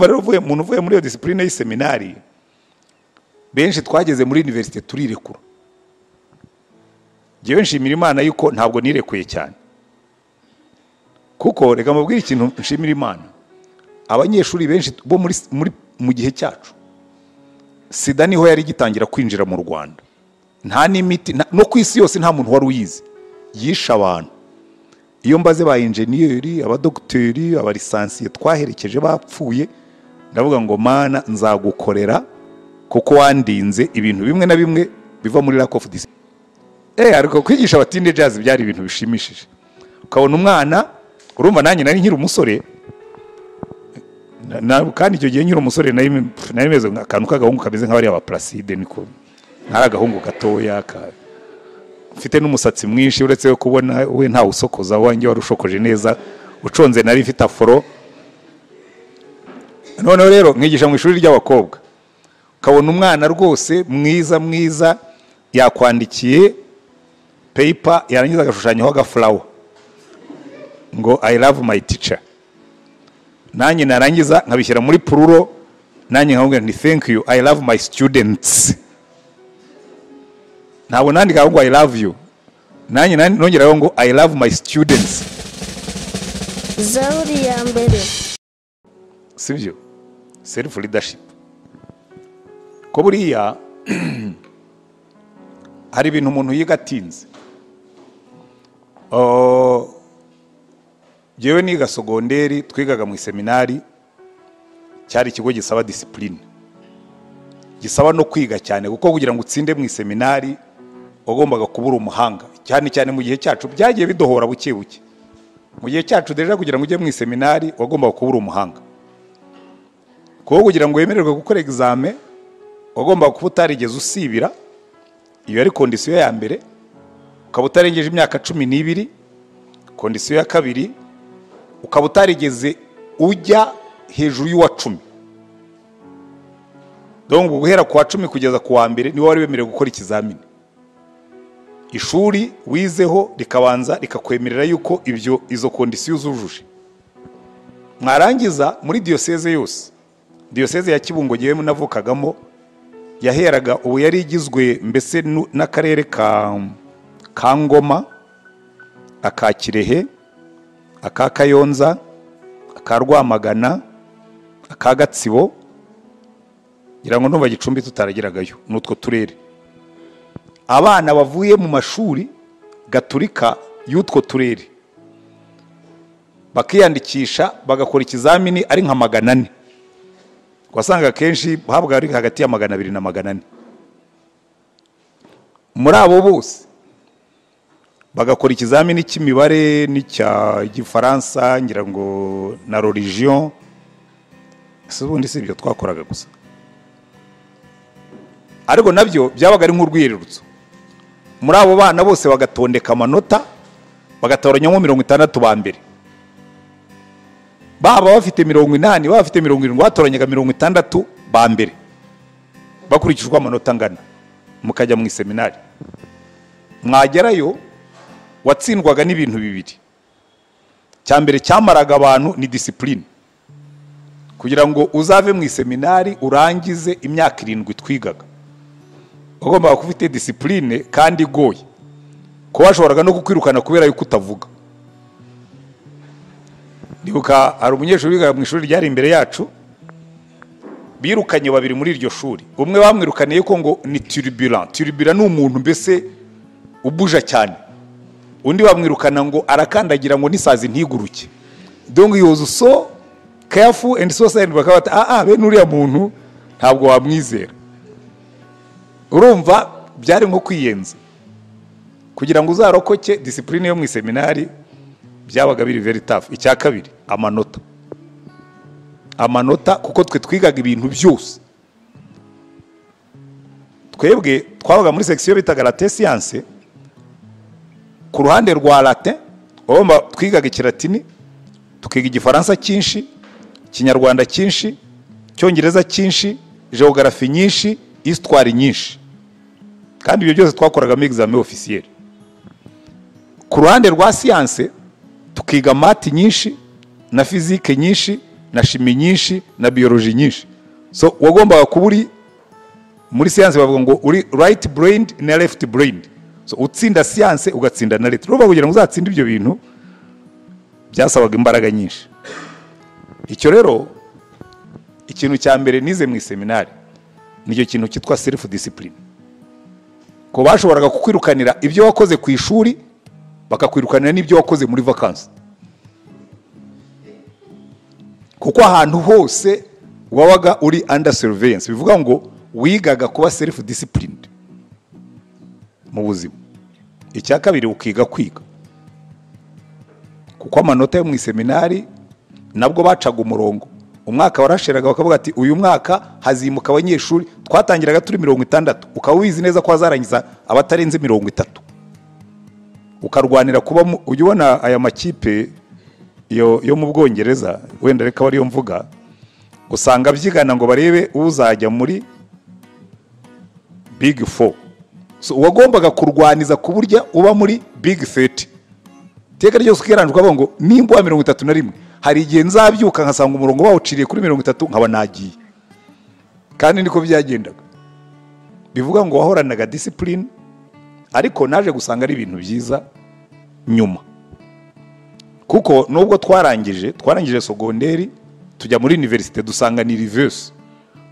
rero umuntu uvuye muri iyo discipline y'iseminari benshi twageze muri university turirekura. Jewe nshimira Imana yuko ntabwo nirekuye cyane, kuko reka mubwire ikintu nshimira Imana, abanyeshuri benshi bo mu gihe cyacu SIDA niho yari gitangira kwinjira mu Rwanda. Nta n'imiti no ku isi yose nta muntu wari uyizi, yishe abantu. Iyo mbaze ba engineer, abadokiteri, abalisansiye twaherekeje bapfuye, ndavuga ngo Mana nzagukorera kuko wandinze ibintu bimwe na bimwe biva muri lack of discipline. Ariko kwigisha abatinde jazz byari ibintu bishimishije. Ukabona umwana, urumva nanjye nari nkiri umusore, kandi icyo gihe nkiri umusore nari meze akantu k'agahungu kameze nk'abari aba Placide, niko hari agahungu gatoya mfite n'umusatsi mwinshi, uretse kubona we nta usokoza, wanjye wari ushokoje neza, uconze nari mfite afro. None rero mwigisha mu ishuri ry'abakobwa, ukabona umwana rwose mwiza yakwandikiye paper, yarangiza agashushanyaho agaflower ngo I love my teacher. Nanjye narangiza nkabishyira muri pluro, nanjye nkamubwira nti thank you, I love my students. Ntabwo nandika ngo I love you, nanjye nongeraho ngo I love my students. Zaburi ya mbere. Sibyo? Self leadership. Ko buriya hari ibintu umuntu yiga atinze. Jewe niga sogonderi, twigaga mu seminari, cyari ikigo gisaba discipline, gisaba no kwiga cyane, kuko kugira ngo utsinde mu seminari wagombaga kubura umuhanga, cyane mu gihe cyacu byagiye bidohora buke buke. Mu gihe cyacu deja kugira ngo ujye mu seminari wagombaga kubura umuhanga, kuko kugira ngo wemererwe gukora examen wagombaga kuba utarigeze usibira. Iyo ari condition ya mbere. Ukaba utarengeje imyaka 12. Condition ya kabiri, ukaba utarigeze ujya hejuru y'uwa 10. Donc guhera ku wa 10 kugeza ku wa mbere ni wari wemerewe gukora ikizamini. Ishuri wizeho rikabanza rikakwemerera yuko izo condition zujuje. Mwarangiza muri diocese yose, diocese ya Kibungo giye munavukagamo, yaheraga ubu yari igizwe mbese n'akarere ka Ngoma, aka Kirehe, aka Kayonza, aka Rwamagana, aka Gatsibo, ngira ngo numva Gicumbi tutaragiragayo, n'utwo turere. Abana bavuye mu mashuri gaturika y'utwo turere bakiyandikisha bagakora ikizamini ari nka 400. Wasanga kenshi habwa ari hagati ya 200 na 400. Muri abo bose bagakora ikizamini cy'imibare n'icya Gifaransa, ngira ngo na religion. Ubundi si ibyo twakoraga gusa, ariko nabyo byabaga ari nk'urwirerutso. Muri abo bana bose bagatondeka amanota, bagatoranyamo 60 ba mbere. Baba bafite 80, baba bafite 70, batoranyaga 60 ba mbere bakurikijwe amanota ngana, mukajya mu seminari. Mwagerayo watsindwaga n'ibintu bibiri. Cyambere cyamaraga abantu ni discipline. Kugira ngo uzave mu seminari urangize imyaka 7 twigaga, ugomba kufite discipline kandi goye, ko washoboraga no kukwirukana kubera yuko utavuga. Ndibuka hari umunyeshuri wiga mu ishuri ryari imbere yacu, birukanye babiri muri iryo shuri. Umwe bamwirukaniye yuko ngo ni turbulent. Turbulent ni umuntu mbese ubuja cyane. Undi bamwirukana ngo arakandagira ngo nisazi ntiguruke. Donc he was so careful and so silent, bakabata bene uriya muntu ntabwo wamwizera. Urumva byari nko kwiyenza. Kugira ngo uzarokoke discipline yo mu seminari byabaga biri very tough. Icya kabiri, amanota kuko twe twigaga ibintu byose. Twebwe twabaga muri section bitaga latin science. Ku ruhande rwa latin ogomba twigaga ikilatini, tukiga igifaransa cyinshi, kinyarwanda cyinshi, cyongereza cyinshi, geography nyinshi, histoire nyinshi. Kandi ibyo byose twakoraga mu examen officiel. Ku ruhande rwa science tukiga math nyinshi na physique nyinshi na shimi nyinshi na biology nyinshi. So wagombaga kuba uri muri science bavuga ngo uri right brained na left brained. So utsinda science ugatsinda na leta. Ruba kugira ngo uzatsinde ibyo bintu byasabaga imbaraga nyinshi. Icyo rero ikintu cya mbere nize mu seminari nicyo kintu cyitwa self discipline. Ko bashoboraga kukwirukanira ibyo wakoze ku ishuri bakakwirukanira n'ibyo wakoze muri vacances. Kuko ahantu hose wabaga uri under surveillance, bivuga ngo wigaga kuba self disciplined mu buzima. Icya kabiri ukiga kwiga, kuko amanota yo mu seminari nabwo bacaga umurongo. Umwaka warasheraga bakavuga ati uyu mwaka hazimuka abanyeshuri, twatangiraga turi 60, ukaba wizi neza ko azarangiza abatarenze 30. Ukarwanira kuba ujye ubona aya makipe yo mu Bwongereza, wenda reka bari yo mvuga, usanga byigana ngo barebe uzajya muri Big 4. So wagombaga kurwaniza ku buryo uba muri Big 30. Teka ryose ukiranje ukavuga ngo nimba wa 31, hari igihe nzabyuka nkasanga umurongo bawuciriye kuri 30 nkaba nagiye. Kandi niko byagendaga. Bivuga ngo wahoranaga discipline, ariko naje gusanga ari ibintu byiza nyuma. Kuko nubwo twarangije sogonderi tujya muri university, dusanga ni reverse.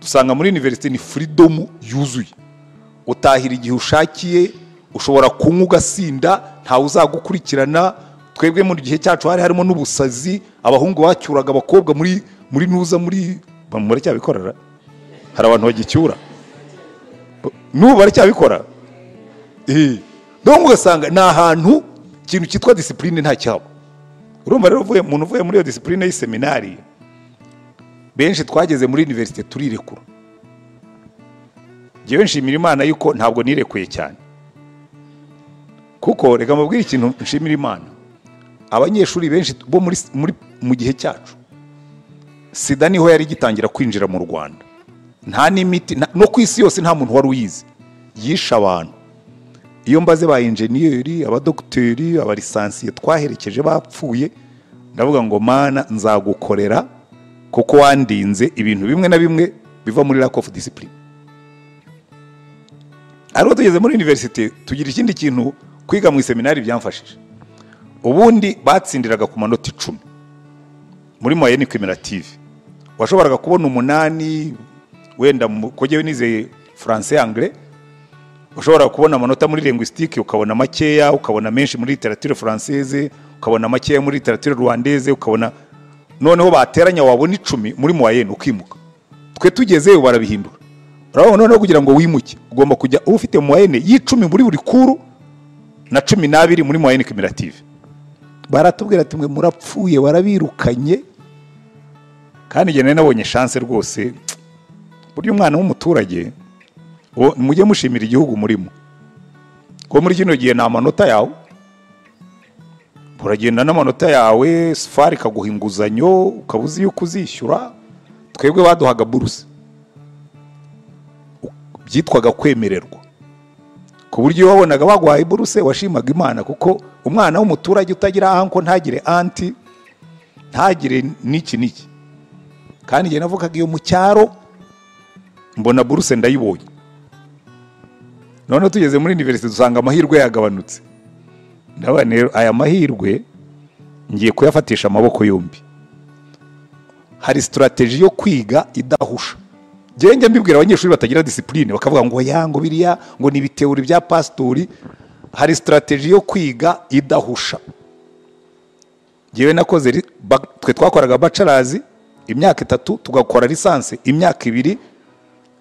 Dusanga muri university ni freedom yuzuye. Utahira igihe ushakiye, ushobora kunywa ugasinda, nta uzagukurikirana. Twebwe mu gihe cyacu harimo n'ubusazi, abahungu bacyuraga abakobwa muri nuza muri cyabikora. Hari abantu bagicyura n'ubu baracyabikora. Donc ugasanga ni ahantu ikintu cyitwa discipline nta cyabo. Urumva rero umuntu uvuye muri iyo discipline y'iseminari, benshi twageze muri university turirekura. Jewe nshimira Imana yuko ntabwo nirekuye cyane, kuko reka mubwire ikintu nshimira Imana. Abanyeshuri benshi bo mu gihe cyacu, SIDA niho yari gitangira kwinjira mu Rwanda. Nta n'imiti no ku isi yose nta muntu wari uyizi, yishe abantu. Iyo mbaze ba engineeri, abadokiteri, abalisansiye twaherekeje bapfuye, ndavuga ngo Mana nzagukorera kuko wandinze ibintu bimwe na bimwe biva muri lack of discipline. Ariko tugeze muri university tugira ikindi kintu, kwiga mu seminari byamfashije. Ubundi batsindiraga ku manota 10 muri moyenne cumulative. Washoboraga kubona 8 wenda kogewe nize français anglais, ushobora kubona amanota muri linguistique ukabona makeya, ukabona menshi muri literature française, ukabona makeya muri literature rwandaise, ukabona noneho bateranya wabona 10 muri moyenne ukimuka. Twe tugezeyo barabihindura. Urabona noneho kugira ngo wimuke ugomba kujya ufite moyenne y'10 muri buri kuru na 12 muri moyenne cumulative. Baratubwira ati mwe murapfuye, barabirukanye. Kandi njye nabonye chance rwose, buryo umwana w'umuturage mujye mushimira igihugu murimo. Ko muri kino gihe na manota yawe uragenda n'amanota yawe, safari kaguha inguzanyo ukabuzi yuko uzishyura. Twebwe baduhaga buruse, byitwaga kwemererwa, ku buryo wabonaga bagwaye buruse washimaga Imana, kuko umwana w'umuturage utagira ahanko ntagire anti, ntagire niki. Kandi njye navugaga iyo mu cyaro mbona buruse ndayibonye. None tugeze muri university dusanga amahirwe yagabanutse. Ndabana aya mahirwe ngiye kuyafatisha amaboko yombi. Hari strategy yo kwiga idahusha. Njye mbibwira abanyeshuri batagira discipline bakavuga ngo yango biriya ngo ni biteuri bya pastori. Hari strategy yo kwiga idahusha. Njyewe nakoze twe twakoraga bachelors imyaka 3, tugakora lisansi imyaka 2.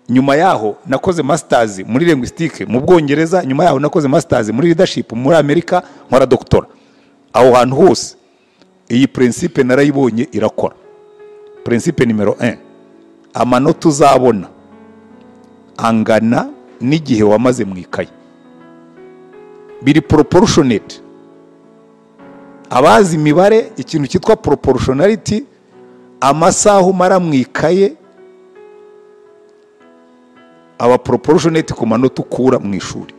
Nyuma yaho nakoze masters muri linguistique mu Bwongereza. Nyuma yaho nakoze masters muri leadership muri Amerika, nkora doctora. Aho hantu hose iyi principe narayibonye irakora. Principe numero 1, amanota uzabona angana n'igihe wamaze mu ikaye. Biri proportionate. Abazi imibare ikintu cyitwa proportionality, amasaha umara mu ikaye aba proportionate ku manota ukura mu ishuri.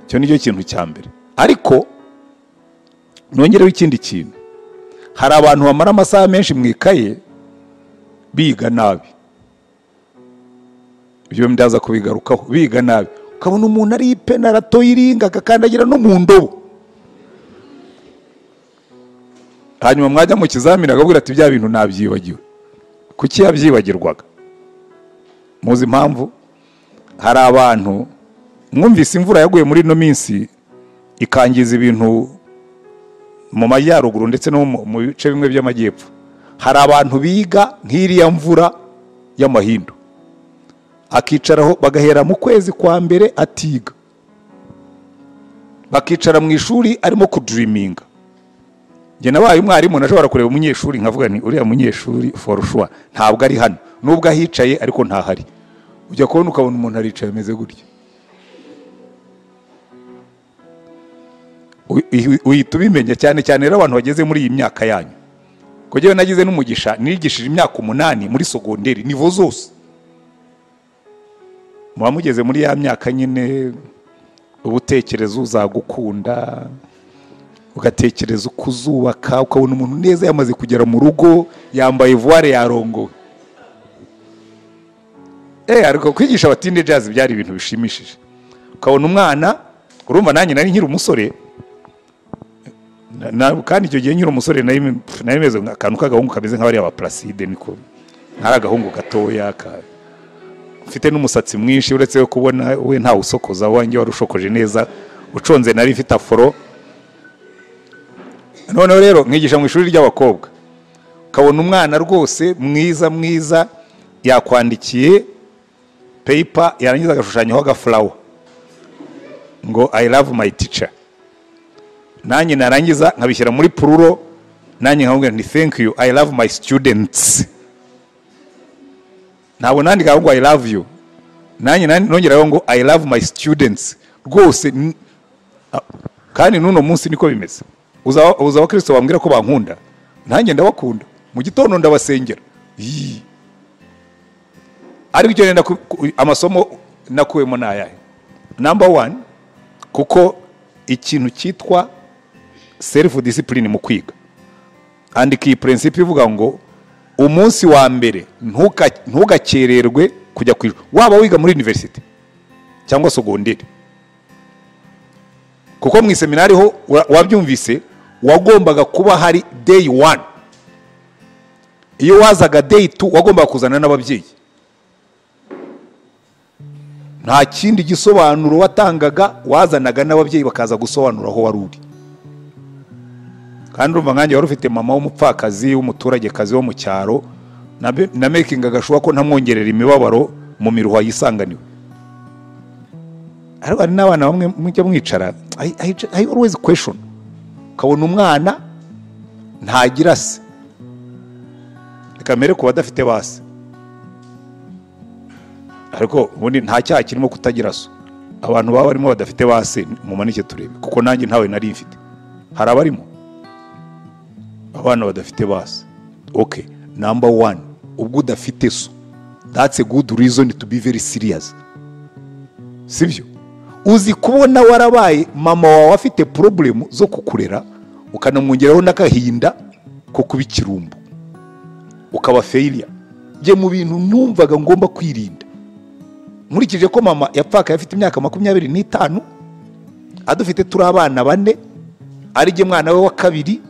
Cyo nicyo kintu cya mbere. Ariko nongereho ikindi kintu, hari abantu bamara amasaha menshi mu ikaye biga nabi, ibyo ndaza kubigarukaho, biga nabi, ukabona umuntu ari ipena aratoye iringa agakandagira no mu ndobo, hanyuma mwajya mu kizamini akabwira ati bya bintu nabyibagiwe. Kuki yabyibagirwaga? Muzi impamvu? Hari abantu mwumvise imvura yaguye muri no minsi ikangiza ibintu mu majyaruguru ndetse no mu bice bimwe by'amajyepfo. Hari abantu biga nk'iriya mvura y'amahindu, akicaraho bagahera mu kwezi kwa mbere atiga, bakicara mu ishuri arimo kudreaminga. Nge nabaye umwarimu nashobora kureba umunyeshuri nkavuga nti uriya munyeshuri for sure ntabwo ari hano, nubwo ahicaye ariko ntahari. Ujya kubona ukabona umuntu aricaye ameze gutya, uhita ubimenya cyane cyane rero abantu bageze muri iyi myaka yanyu. Ko jewe nagize n'umugisha nigishije imyaka 8 muri segonderi nivo zose. Muba mugeze muri ya myaka nyine ubutekerezo uzagukunda, ugatekereza uko uzubaka, ukabona umuntu neza yamaze kugera mu rugo yambaye voile yarongowe. Ariko kwigisha abatinde jazz byari ibintu bishimishije. Ukabona umwana, urumva nanjye nari nkiri umusore, kandi icyo gihe nkiri umusore nari meze akantu k'agahungu kameze nk'abari aba Placide, niko ntari agahungu gatoya mfite n'umusatsi mwinshi, uretse yo kubona we nta usokoza, wanjye wari ushokoje neza, uconze nari mfite afro. Noneho rero nkigisha mu ishuri ry'abakobwa, ukabona umwana rwose mwiza yakwandikiye paper, yarangiza agashushanyaho agaflower ngo I love my teacher. Nanjye narangiza nkabishyira muri pluro, nanjye nkamubwira nti thank you, I love my students. Ntabwo nandika ngo I love you, nanjye nongeraho ngo I love my students rwose. Kandi nuno munsi niko bimeze. Uza wa Kristo bambwira ko bankunda, nanjye ndabakunda, mu gitondo ndabasengera. Ariko icyo nenda amasomo nakuwemo nayahe? Number 1, kuko ikintu cyitwa self discipline mu kwiga, andika iyi principe ivuga ngo umunsi wa mbere ntugakererwe kujya kwiga, waba wiga muri university cyangwa segonderi. Kuko mu seminari ho wabyumvise wagombaga kuba hari day 1, iyo wazaga day 2 wagombaga kuzana n'ababyeyi. Nta kindi gisobanuro watangaga, wazanaga n'ababyeyi bakaza gusobanura aho wari uri. Kandi urumva nkanjye wari ufite mama w'umupfakazi w'umuturage kazi wo mu cyaro, na making agashuwa ko ntamwongerera imibabaro mu miruha yisanganiwe. Ariko ari n'abana bamwe mujya mwicara, I always question, ukabona umwana ntagira se, kamere ku badafite base. Ariko ubundi nta cyaha kirimo kutagira so. Abantu baba barimo badafite base mu manike turebe, kuko nanjye ntawe nari mfite. Hari abarimo abana badafite base. Okay, number 1, ubwo udafite so, that's a good reason to be very serious. Sibyo? Uzi kubona warabaye mama wawe afite problem zo kukurera, ukanamwongeraho n'akahinda ko kubikirumbu, ukaba failure. Je mu bintu numvaga ngomba kwirinda, nkurikije ko mama yapfaka afite imyaka 25, adufite turi abana 4, ari je mwana we wa kabiri,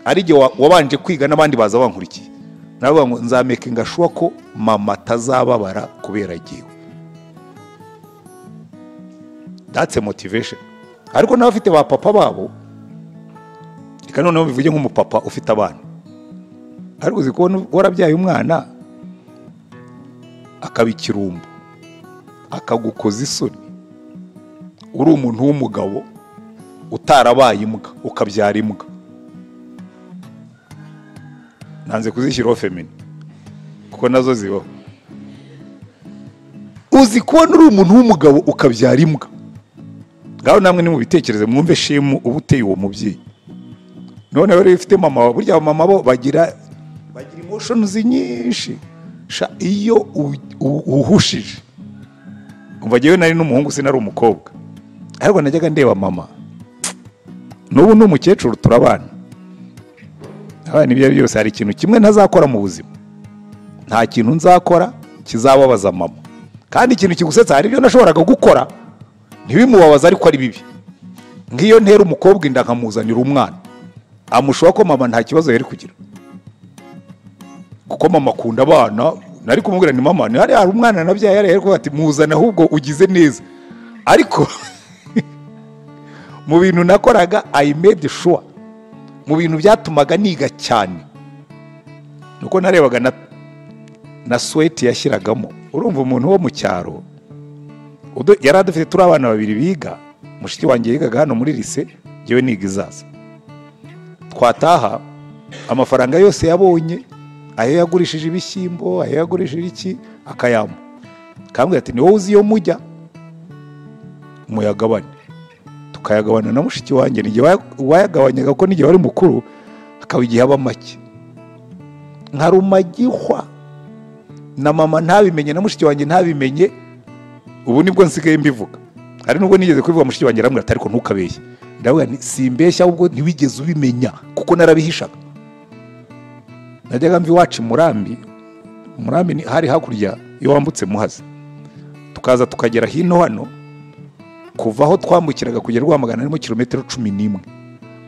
ari je wabanje kwiga n'abandi baza bankurikiye. Navuga ngo nzameke ngashuwa ko mama tazababara kubera giwe. That's a motivation. Ariko nawe afite ba papa babo, ikano nawe bivuge nk'umupapa ufite abana. Ariko uzi ko warabyaye umwana akabikirumbu, akagukoza isoni, uri umuntu w'umugabo utarabaye imbwa, ukabyara imbwa. Nanze kuzishyiraho femini kuko nazo zibaho. Uzi kubona uri umuntu w'umugabo ukabyara imbwa, ngaho namwe ni mu bitekereze mwumve shemu ubuteye uwo mubyeyi. None rero ifite mama, burya mama bo bagira emotions nyinshi. Iyo uhushije, umva jewe nari n'umuhungu sinari umukobwa, ariko najyaga ndeba mama, n'ubu n'umukecuru turabana, n'ibyo byose hari ikintu kimwe ntazakora mu buzima, nta kintu nzakora kizababaza mama. Kandi ikintu kigusetsa hari ibyo nashoboraga gukora ntibimubabaza ariko ari bibi. Ngiyo ntera umukobwa inda nkamuzanira umwana, amushobora ko mama nta kibazo yari kugira, kuko mama akunda abana. Nari kumubwira ni mama, ni hari umwana nabyaye yari ariko ati muzana ahubwo ugize neza. Ariko mu bintu nakoraga I made sure, mu bintu byatumaga niga cyane, nuko narebaga na sweat yashyiragamo. Urumva umuntu wo mu cyaro yari adafite turi abana babiri biga, mushiki wanjye yigaga hano muri lycée, yewe niga izaza. Twataha amafaranga yose yabonye, ayo yagurishije ibishyimbo, ayo yagurishije iki akayama, kambwira ati ni wowe uzi iyo mujya muyagabane. Tukayagabana na mushiki wanjye, n'igihe wayagabanyaga ko n'igihe wari mukuru akaba igihe aba make, nkarumagihwa na mama ntabimenye na mushiki wanjye ntabimenye. Ubu nibwo nsigaye mbivuga, hari nubwo nigeze kubivuga mushiki wanjye aramubwira ati ariko ntukabeshye. Ndavuga nti simbeshya, ahubwo ntiwigeze ubimenya kuko narabihishaga. Najyaga mvi wacu Murambi hari hakurya iyo wambutse Muhazi, tukaza tukagera hino hano, kuva aho twambukiraga kugera Rwamagana harimo kilometero 11,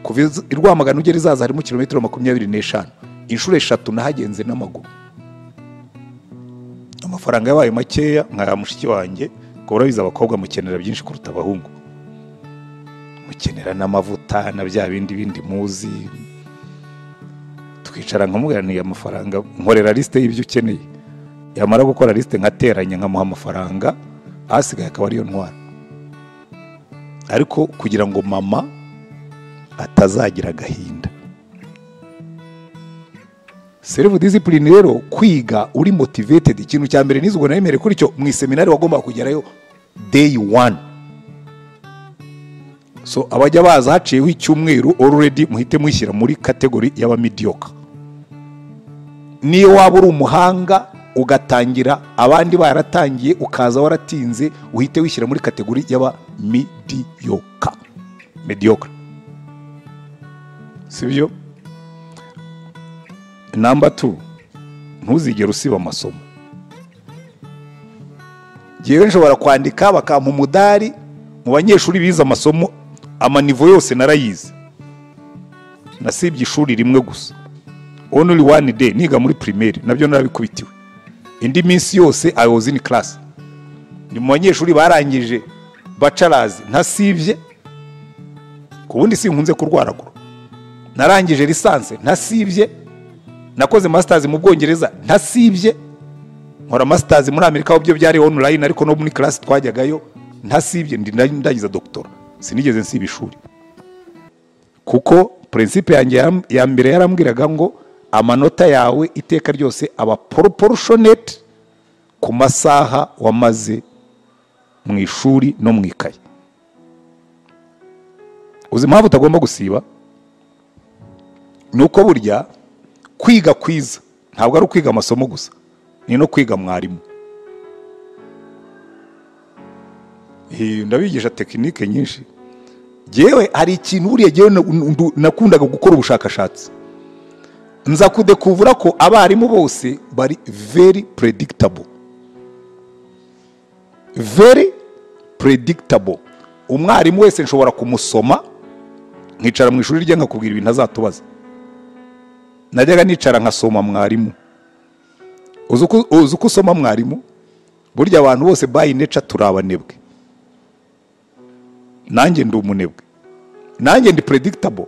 kuva Rwamagana ugera izaza harimo kilometero 25. Inshuro 3 nahagenze n'amaguru. Amafaranga yabaye makeya nka mushiki wanjye, ko urabiza abakobwa mukenera byinshi kuruta abahungu, mukenera n'amavuta na bya bindi muzi. Tukicara nkamubwira ni amafaranga, nkorera liste y'ibyo ukeneye, yamara gukora liste nkateranya nkamuha amafaranga, asigaye akaba ariyo ntwara. Ariko kugira ngo mama atazagira agahinda, self discipline rero, kwiga uri motivated. Ikintu cya mbere nizubwo narimere kuri cyo mu seminari wagomba kugerayo day 1. So abajya baza haciyeho icyumweru already muhite mwishyira muri category y'aba mediocre. Niyo waba uri umuhanga ugatangira abandi baratangiye ukaza waratinze, uhite wishyira muri category y'aba mediocre. Sibyo? Number 2, ntuzigere usiba amasomo. Jewe nshobora kwandika bakampa umudari mu banyeshuri biza amasomo, amanivo yose narayize. Nasibye ishuri rimwe gusa, only one day, niga muri primaire, nabyo narabikubitiwe. Indi minsi yose I was in class. Ni mu banyeshuri barangije bachelors ntasibye, kubundi sinkunze kurwaragura. Narangije lisanse ntasibye, nakoze masters mu Bwongereza ntasibye, nkora masters muri Amerika aho byo byari online, ariko no muri class twajyagayo ntasibye. Ndagiza doctor, sinigeze nsiba ishuri, kuko principe yanjye ya mbere yarambwiraga ngo amanota yawe iteka ryose aba proportionate ku masaha wamaze mu ishuri no mu ikaye. Uzi impamvu utagomba gusiba? Nuko burya kwiga kwiza ntabwo ari ukwiga amasomo gusa, ni no kwiga mwarimu. Ndabigisha tekinike nyinshi. Jewe hari ikintu buriya jewe nakundaga gukora ubushakashatsi, nza kudekuvura ko abarimu bose bari very predictable. Very predictable. Umwarimu wese nshobora kumusoma, nkicara mu ishuri rye nkakubwira ibintu azatubaza. Najyaga nicara nkasoma mwarimu. Uzi uko usoma mwarimu? Burya abantu bose by nature turabanebwe. Nanjye ndi umunebwe, nanjye ndi predictable.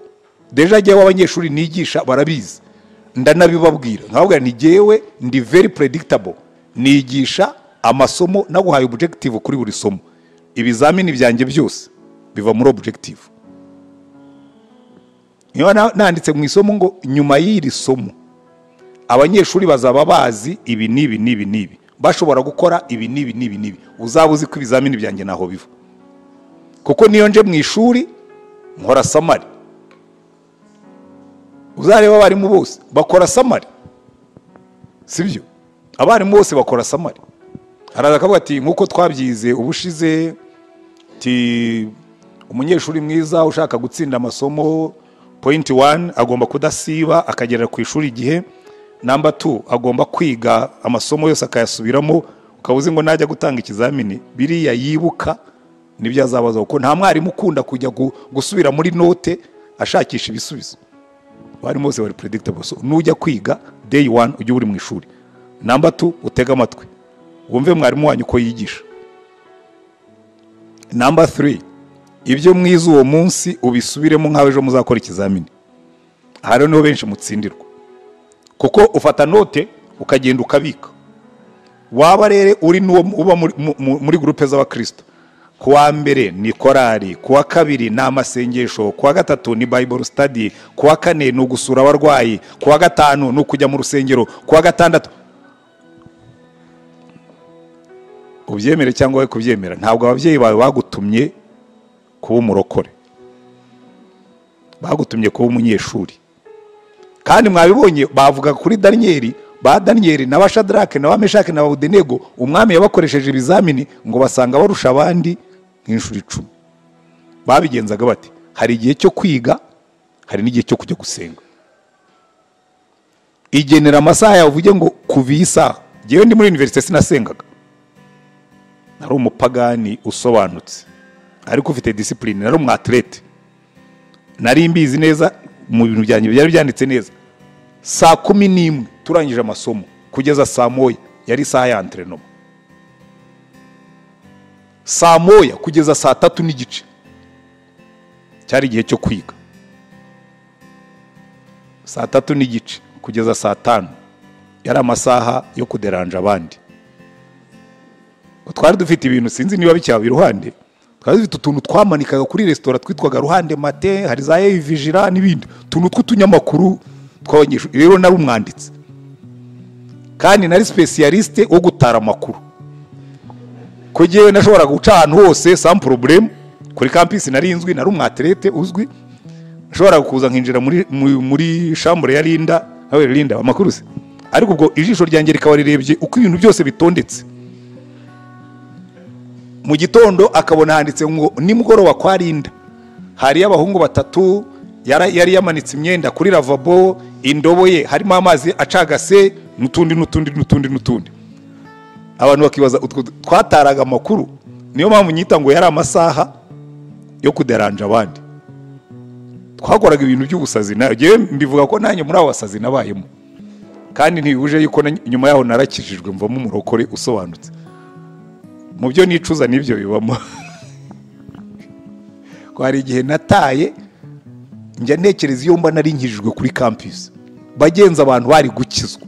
Deja jye w'abanyeshuri nigisha barabizi, ndanabibabwira nkababwira ni jewe ndi very predictable. Nigisha amasomo naguhaye objective kuri buri somo, ibizamini byanjye byose biva muri objective. Niyo nanditse mu isomo ngo nyuma y'iri somo abanyeshuri bazaba bazi ibi nibi, bashobora gukora ibi nibi, uzaba uzi ko ibizamini byanjye naho biva. Kuko niyo nje mu ishuri nkora samari, uzareba abarimu bose bakora samari, sibyo? Abarimu bose bakora samari. Araza akavuga ati nkuko twabyize ubushize, ti umunyeshuri mwiza ushaka gutsinda amasomo point 1 agomba kudasiba akagera ku ishuri igihe. Number 2 agomba kwiga amasomo yose akayasubiramo, ukabuze ngo najya gutanga ikizamini biriya yibuka nibyo azabaza, kuko nta mwarimu ukunda kujya gusubira muri note ashakisha ibisubizo. Bari mose bari predictable. So nujya kwiga day 1 ujye uri mu ishuri. Number 2 utega amatwi wumve mwarimu wanyu ko yigisha. Number 3 ibyo mwiza uwo munsi ubisubiremo nkawe ejo muzakora ikizamini. Hari no benshi mutsindirwa kuko ufata note ukagenda ukabika. Waba rere uri nuwo uba muri groupe z'abakristo, kuwa mbere ni korari, kuwa kabiri ni amasengesho, kuwa gatatu ni bible study, kuwa kane ni ugusura abarwayi, kuwa gatanu ni ukujya mu rusengero, kuwa gatandatu ubyemere cyangwa we kubyemera, ntabwo ababyeyi bawe bagutumye kuba umurokore, bagutumye kuba umunyeshuri. Kandi mwabibonye bavuga kuri Daniel, ba Daniel na Bashadrake na Meshake na Abedenego, umwami yabakoresheje ibizamini ngo basanga barusha abandi nk'inshuro 10. Babigenzaga bati hari igihe cyo kwiga, hari n'igihe cyo kujya gusenga. Igenera amasaha yawe uvuge ngo kuvisa. Jewe ndi muri university sinasengaga, nari umupagani usobanutse ariko ufite discipline, nari umwatlete, nari mbizi neza mu bintu byanjye byari byanditse neza. Saa 11 turangije amasomo kugeza saa 1 yari saa ya entraînement. Saa 1 kugeza saa 3 n'igice cyari igihe cyo kwiga. Saa 3 n'igice kugeza saa 5 yari amasaha yo kuderanja abandi. Twari dufite ibintu sinzi niba bicyaba iruhande, twari dufite utuntu twamanikaga kuri restaurant twitwaga ruhande mate, hari za Vigira n'ibindi tuntu tw'utunyamakuru twabanyeshuri. Rero nari umwanditsi kandi nari specialiste wo gutara amakuru, ko jewe nashobora guca ahantu hose sans problème. Kuri campus nari inzwi, nari umwatlete uzwi, nashobora kuza nkinjira muri chambre ya Linda, aho Linda amakuru se, ariko ubwo ijisho ryanjye rikabarirebye uko ibintu byose bitondetse. Mu gitondo akabona handitse ngo nimugoroba kwa Linda hari abahungu batatu, yari yamanitse imyenda kuri lavabo, indobo ye harimo amazi acagase n'utundi. Abantu bakibaza utwo twataraga amakuru, niyo mpamvu nyita ngo yari amasaha yo kuderanja abandi. Twakoraga ibintu by'ubusazi, naje mbivuga ko nanjye muri abo basazi nabayemo, kandi ntibuje yuko nyuma yaho narakijijwe mvamo umurokore usobanutse. Mu byo nicuza nibyo bibamo. Ko hari igihe nataye njya ntekereza iyo mba nari nkijijwe kuri campus, bagenza abantu bari gukizwa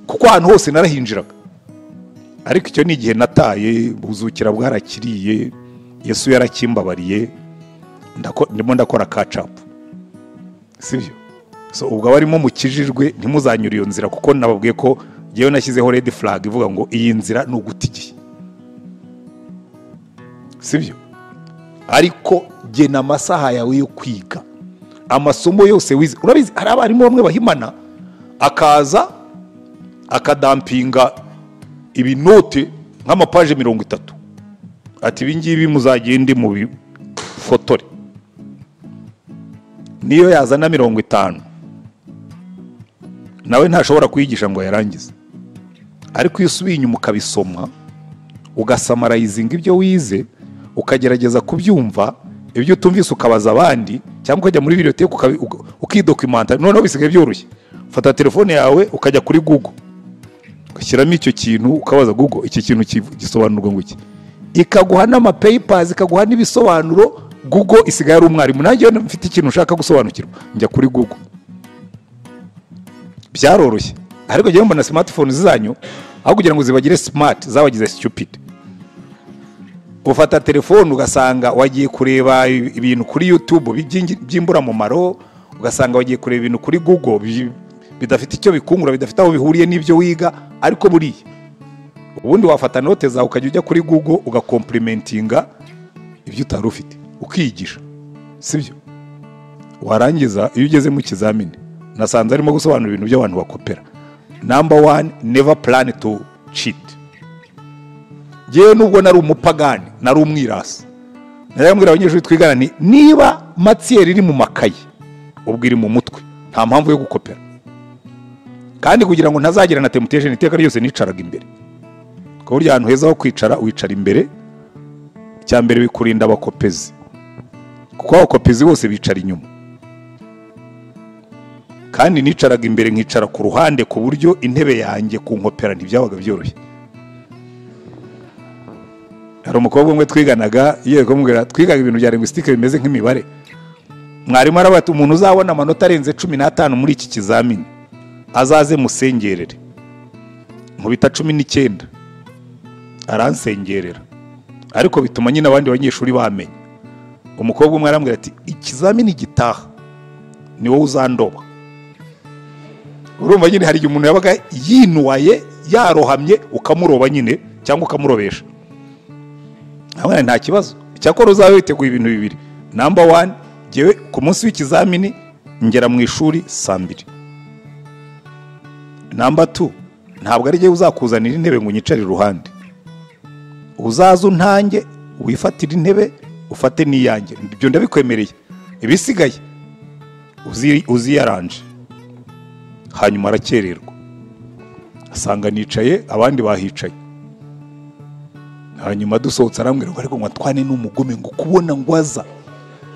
kuko ahantu hose narahinjiraga. Ariko icyo ni igihe nataye, buzukira bwarakiriye, Yesu yarakimbabariye, ndimo ndakora catch up, sibyo? So ubwo barimo mukijijwe ntimuzanyura iyo nzira, kuko nababwiye ko jewe nashyizeho red flag ivuga ngo iyi nzira ni ugutigiye, sibyo? Ariko gena amasaha yawe yo kwiga amasomo yose wize. Urabizi hari abarimu bamwe bahimana akaza akadampinga ibinote nk'amapaje 30, ati ibingibi muzagende mu fotore. Niyo yazana 50 nawe ntashobora kwigisha ngo yarangize. Ariko iyo usubiye inyuma ukabisoma ugasamarayizinga ibyo wize, ukagerageza kubyumva, ibyo utumvise ukabaza abandi, cyangwa ukajya muri biblioteke ukidocumenta. Noneho bisigaye byoroshye, fata telefone yawe ukajya kuri Google ugashyiramo icyo kintu ukabaza Google iki kintu gisobanurwa ngo iki, ikaguha n'ama papers, ikaguha n'ibisobanuro. Google isigaye ari umwarimu. Nanjye mfite ikintu ushaka gusobanukirwa njya kuri Google, byaroroshye. Ariko njye mbona smartphone zanyu aho kugira ngo zibagire smart zabagize stupid. Ufata telefone ugasanga wagiye kureba ibintu kuri YouTube by'imbura mu maro, ugasanga wagiye kureba ibintu kuri Google bidafite icyo bikungura, bidafite aho bihuriye n'ibyo wiga. Ariko buriye ubundi wafata note zawe ukajya ujya kuri Google ugakomplimentinga ibyo utari ufite ukiyigisha, sibyo? Warangiza iyo ugeze mu kizamini nasanze arimo gusobanura ibintu by'abantu bakopera. Number 1, never plan to cheat. Jewe nubwo nari umupagani, nari umwirasi, narambwira abanyeshuri twigana niba matière iri mu makayi ubwo iri mu mutwe, nta mpamvu yo gukopera. Kandi kugira ngo ntazagira na temptation, iteka ryose nicaraga imbere. Ko burya ahantu heza ho kwicara wicara imbere, cya mbere bikurinda abakopezi, kuko abakopezi bose bicara inyuma. Kandi nicaraga imbere nkicara ku ruhande, ku buryo intebe yanjye ku nkopera ntibyabaga byoroshye. Hari umukobwa umwe twiganaga, yiye kumubwira twigaga ibintu bya linguistique bimeze nk'imibare. Mwarimu arabati umuntu uzabona amanota arenze 15 muri iki kizamini azaze musengerere. Nkubita 19 aransengerera, ariko bituma nyine abandi banyeshuri bamenya. Umukobwa umwe arambwira ati ikizamini gitaha ni wowe uzandoba. Urumva nyine hari umuntu yabaga yinuwaye yarohamye ukamuroba nyine cyangwa ukamurobesha. Abana nta kibazo, cyakora uzabe witeguye ibintu bibiri. Number 1, jewe ku munsi w'ikizamini ngera mu ishuri saa 2. Number 2, ntabwo ari jewe uzakuzanira intebe ngo nyicare iruhande. Uzaza untange wifatira intebe ufate niyange, ibyo ndabikwemereye. Ibisigaye uziyaranje. Hanyuma arakererwa, asanga nicaye abandi bahicaye. Hanyuma dusohotse arambwira ngo ariko ngo Antoine n'umugome ngo kubona ngwaza.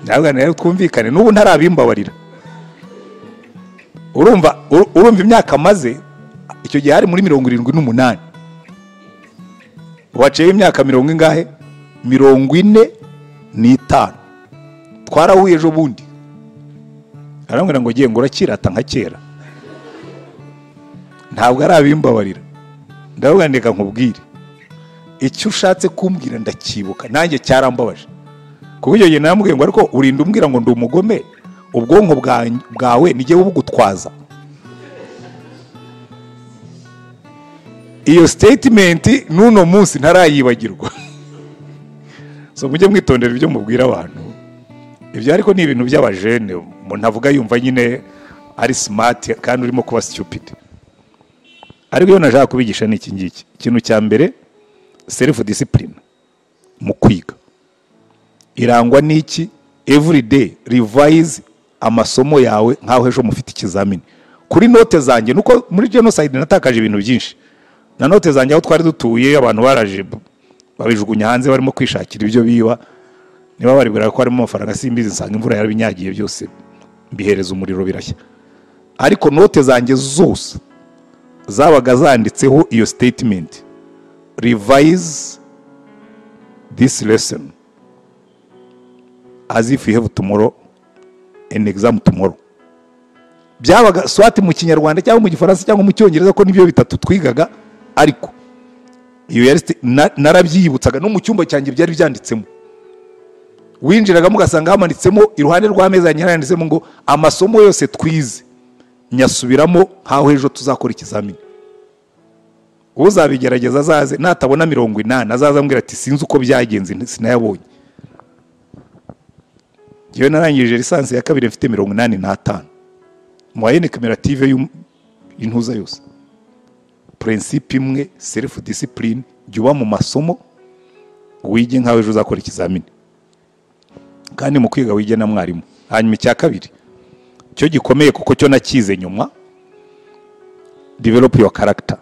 Ntabwo nari twumvikane, n'ubu ntarabimbabarira. Urumva imyaka maze, icyo gihe hari muri 78. Waciye imyaka 40 ingahe? 45. Twarahuye ejo bundi. Arambwira ngo giye ngo urakirata nka kera. Ntabwo arabimbabarira. Ndavuga ndeka nkubwire, icyo ushatse kumbwira ndakibuka, nanjye cyarambabaje. Kuko iyo gihe namubwiye ngo ariko urinda umbwira ngo ndi umugome, ubwonko bwawe nijye bugutwaza. Iyo statement nuno munsi ntarayibagirwa. So mujye mwitondera ibyo mubwira abantu. Ibyo ariko ni ibintu by'abajene, umuntu avuga yumva nyine ari smart kandi urimo kuba stupid. Ariko iyo nashaka kubigisha ni iki ngiki. Ikintu cya mbere, self discipline mu kwiga irangwa n'iki? Every day revise amasomo yawe nkaho ejo mufite ikizamini. Kuri note zanjye nuko muri genocide natakaje ibintu byinshi. Na note zanjye aho twari dutuye abantu baraje babijugunya hanze barimo kwishakira ibyo biba. Niba baribwira ko harimo amafaranga simbizi, nsanga imvura yarabinyagiye byose bihereza umuriro birashya. Ariko note zanjye zose zabaga zanditseho iyo statement: revise this lesson as if you have tomorrow an exam tomorrow. Byabaga swati mu Kinyarwanda cyangwa mu Gifaransa cyangwa mu Cyongereza, ko nibyo bitatu twigaga. Ariko iyo yari narabyibutsaga, no mu cyumba cyanjye byari byanditsemo. Winjiragamo ugasanga hamanitsemo iruhande rw'ameza yanditsemo ngo amasomo yose twize nyasubiramo haho ejo tuzakora ikizamini. Uzabigerageza azaze, natabona 80 azaza ambwira ati sinzi uko byagenze sinayabonye. Yewe narangije lisansi ya kabiri mfite 85. Moyenne cumulative y'intuza yose. Principe imwe, self discipline, jya mu masomo wige nkawe ejo uzakora ikizamini. Kandi mu kwiga wige na mwarimu. Hanyuma icya kabiri cyo gikomeye kuko cyo nakize nyuma, develop your character.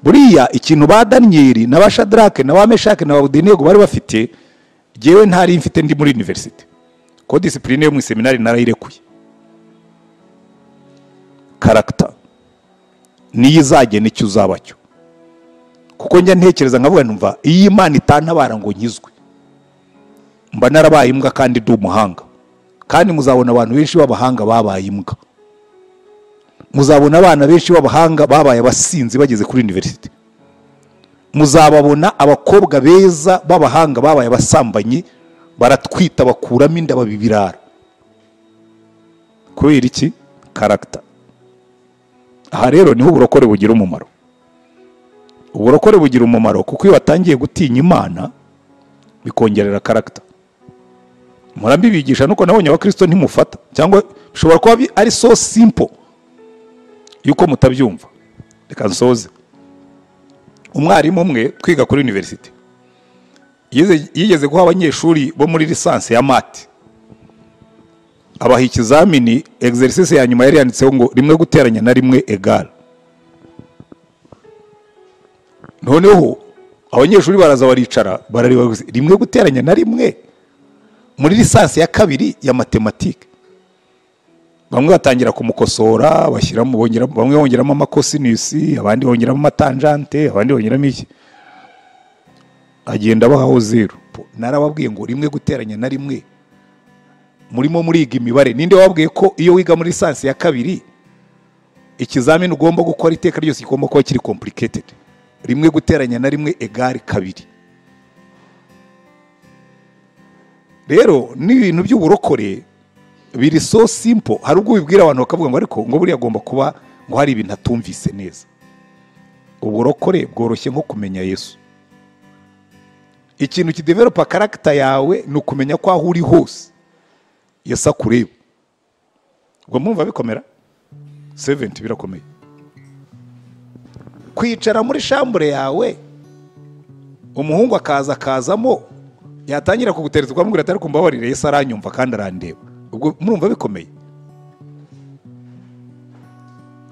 Buriya ikintu ba Daniel na ba Shadrach na ba Meshach na ba Abednego bari bafite, jewe ntari mfite ndi muri university. Ko discipline yo mu seminari narayirekuye. Character niyo izagena icyo uzabacyo. Kuko njya ntekereza nkavuga numva iyi Imana itantabara ngo nkizwe, mba narabaye imbwa kandi ndi umuhanga. Kandi muzabona abantu benshi b'abahanga babaye imbwa. Muzabona abana benshi b'abahanga babaye abasinzi bageze kuri university. Muzababona abakobwa beza b'abahanga babaye abasambanyi, baratwita bakuramo inda babibirara. Kubera iki? Character. Aha rero niho uburokore bugira umumaro. Uburokore bugira umumaro kuko iyo watangiye gutinya Imana bikongerera character. Murambibigisha nuko nabonye abakristo ntimufata, cyangwa bishobora kuba ari so simple yuko mutabyumva. Reka nsoze. Umwarimu umwe twiga kuri university yigeze guha abanyeshuri bo muri lisansi ya mate abaha ikizamini, exercice ya nyuma yari yanditseho ngo rimwe guteranya na rimwe egal. Noneho abanyeshuri baraza baricara barareba rimwe guteranya na rimwe muri lisansi ya kabiri ya matematike. Bamwe batangira kumukosora bashyiramo bamwe bongeramo amakosinisi, abandi bongeramo amatangente, abandi bongeramo iki, agenda bahaho 0. Narababwiye ngo rimwe guteranya na rimwe murimo muriga imibare. Ninde wabwiye ko iyo wiga muri lisansi ya kabiri ikizamini ugomba gukora iteka ryose kigomba kuba kiri complicated? Rimwe guteranya na rimwe egal 2. Rero n'ibintu by'uburokore biri so simple. Hari ubwo bibwira abantu bakavuga ngo ariko ngo buri agomba kuba ngo hari ibintu atumvise neza. Uburokore bworoshye nko kumenya Yesu. Ikintu kidevelopa character yawe ni ukumenya ko aho uri hose Yesu akureba. Ubwo mwumva bikomera 70 birakomeye. Kwicara muri shambure yawe umuhungu akazamo yatangira kugutereza ukamubwira atari kumbabarire Yesu aranyumva kandi arandeba. Ubwo murumva bikomeye.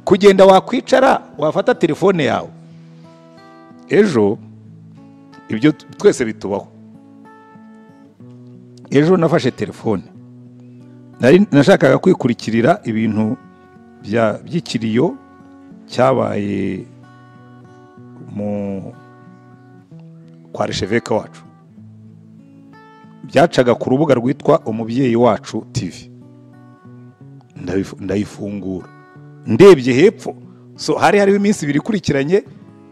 Kugenda wakwicara wafata telefone yawe. Ejo ibyo twese bitubaho. Ejo nafashe telefone nashakaga kwikurikirira ibintu by'ikiriyo cyabaye kwa Resheveka wacu. Byacaga ku rubuga rwitwa Umubyeyi Wacu TV. Ndayifungura ndebye hepfo, so hariho iminsi 2 ikurikiranye.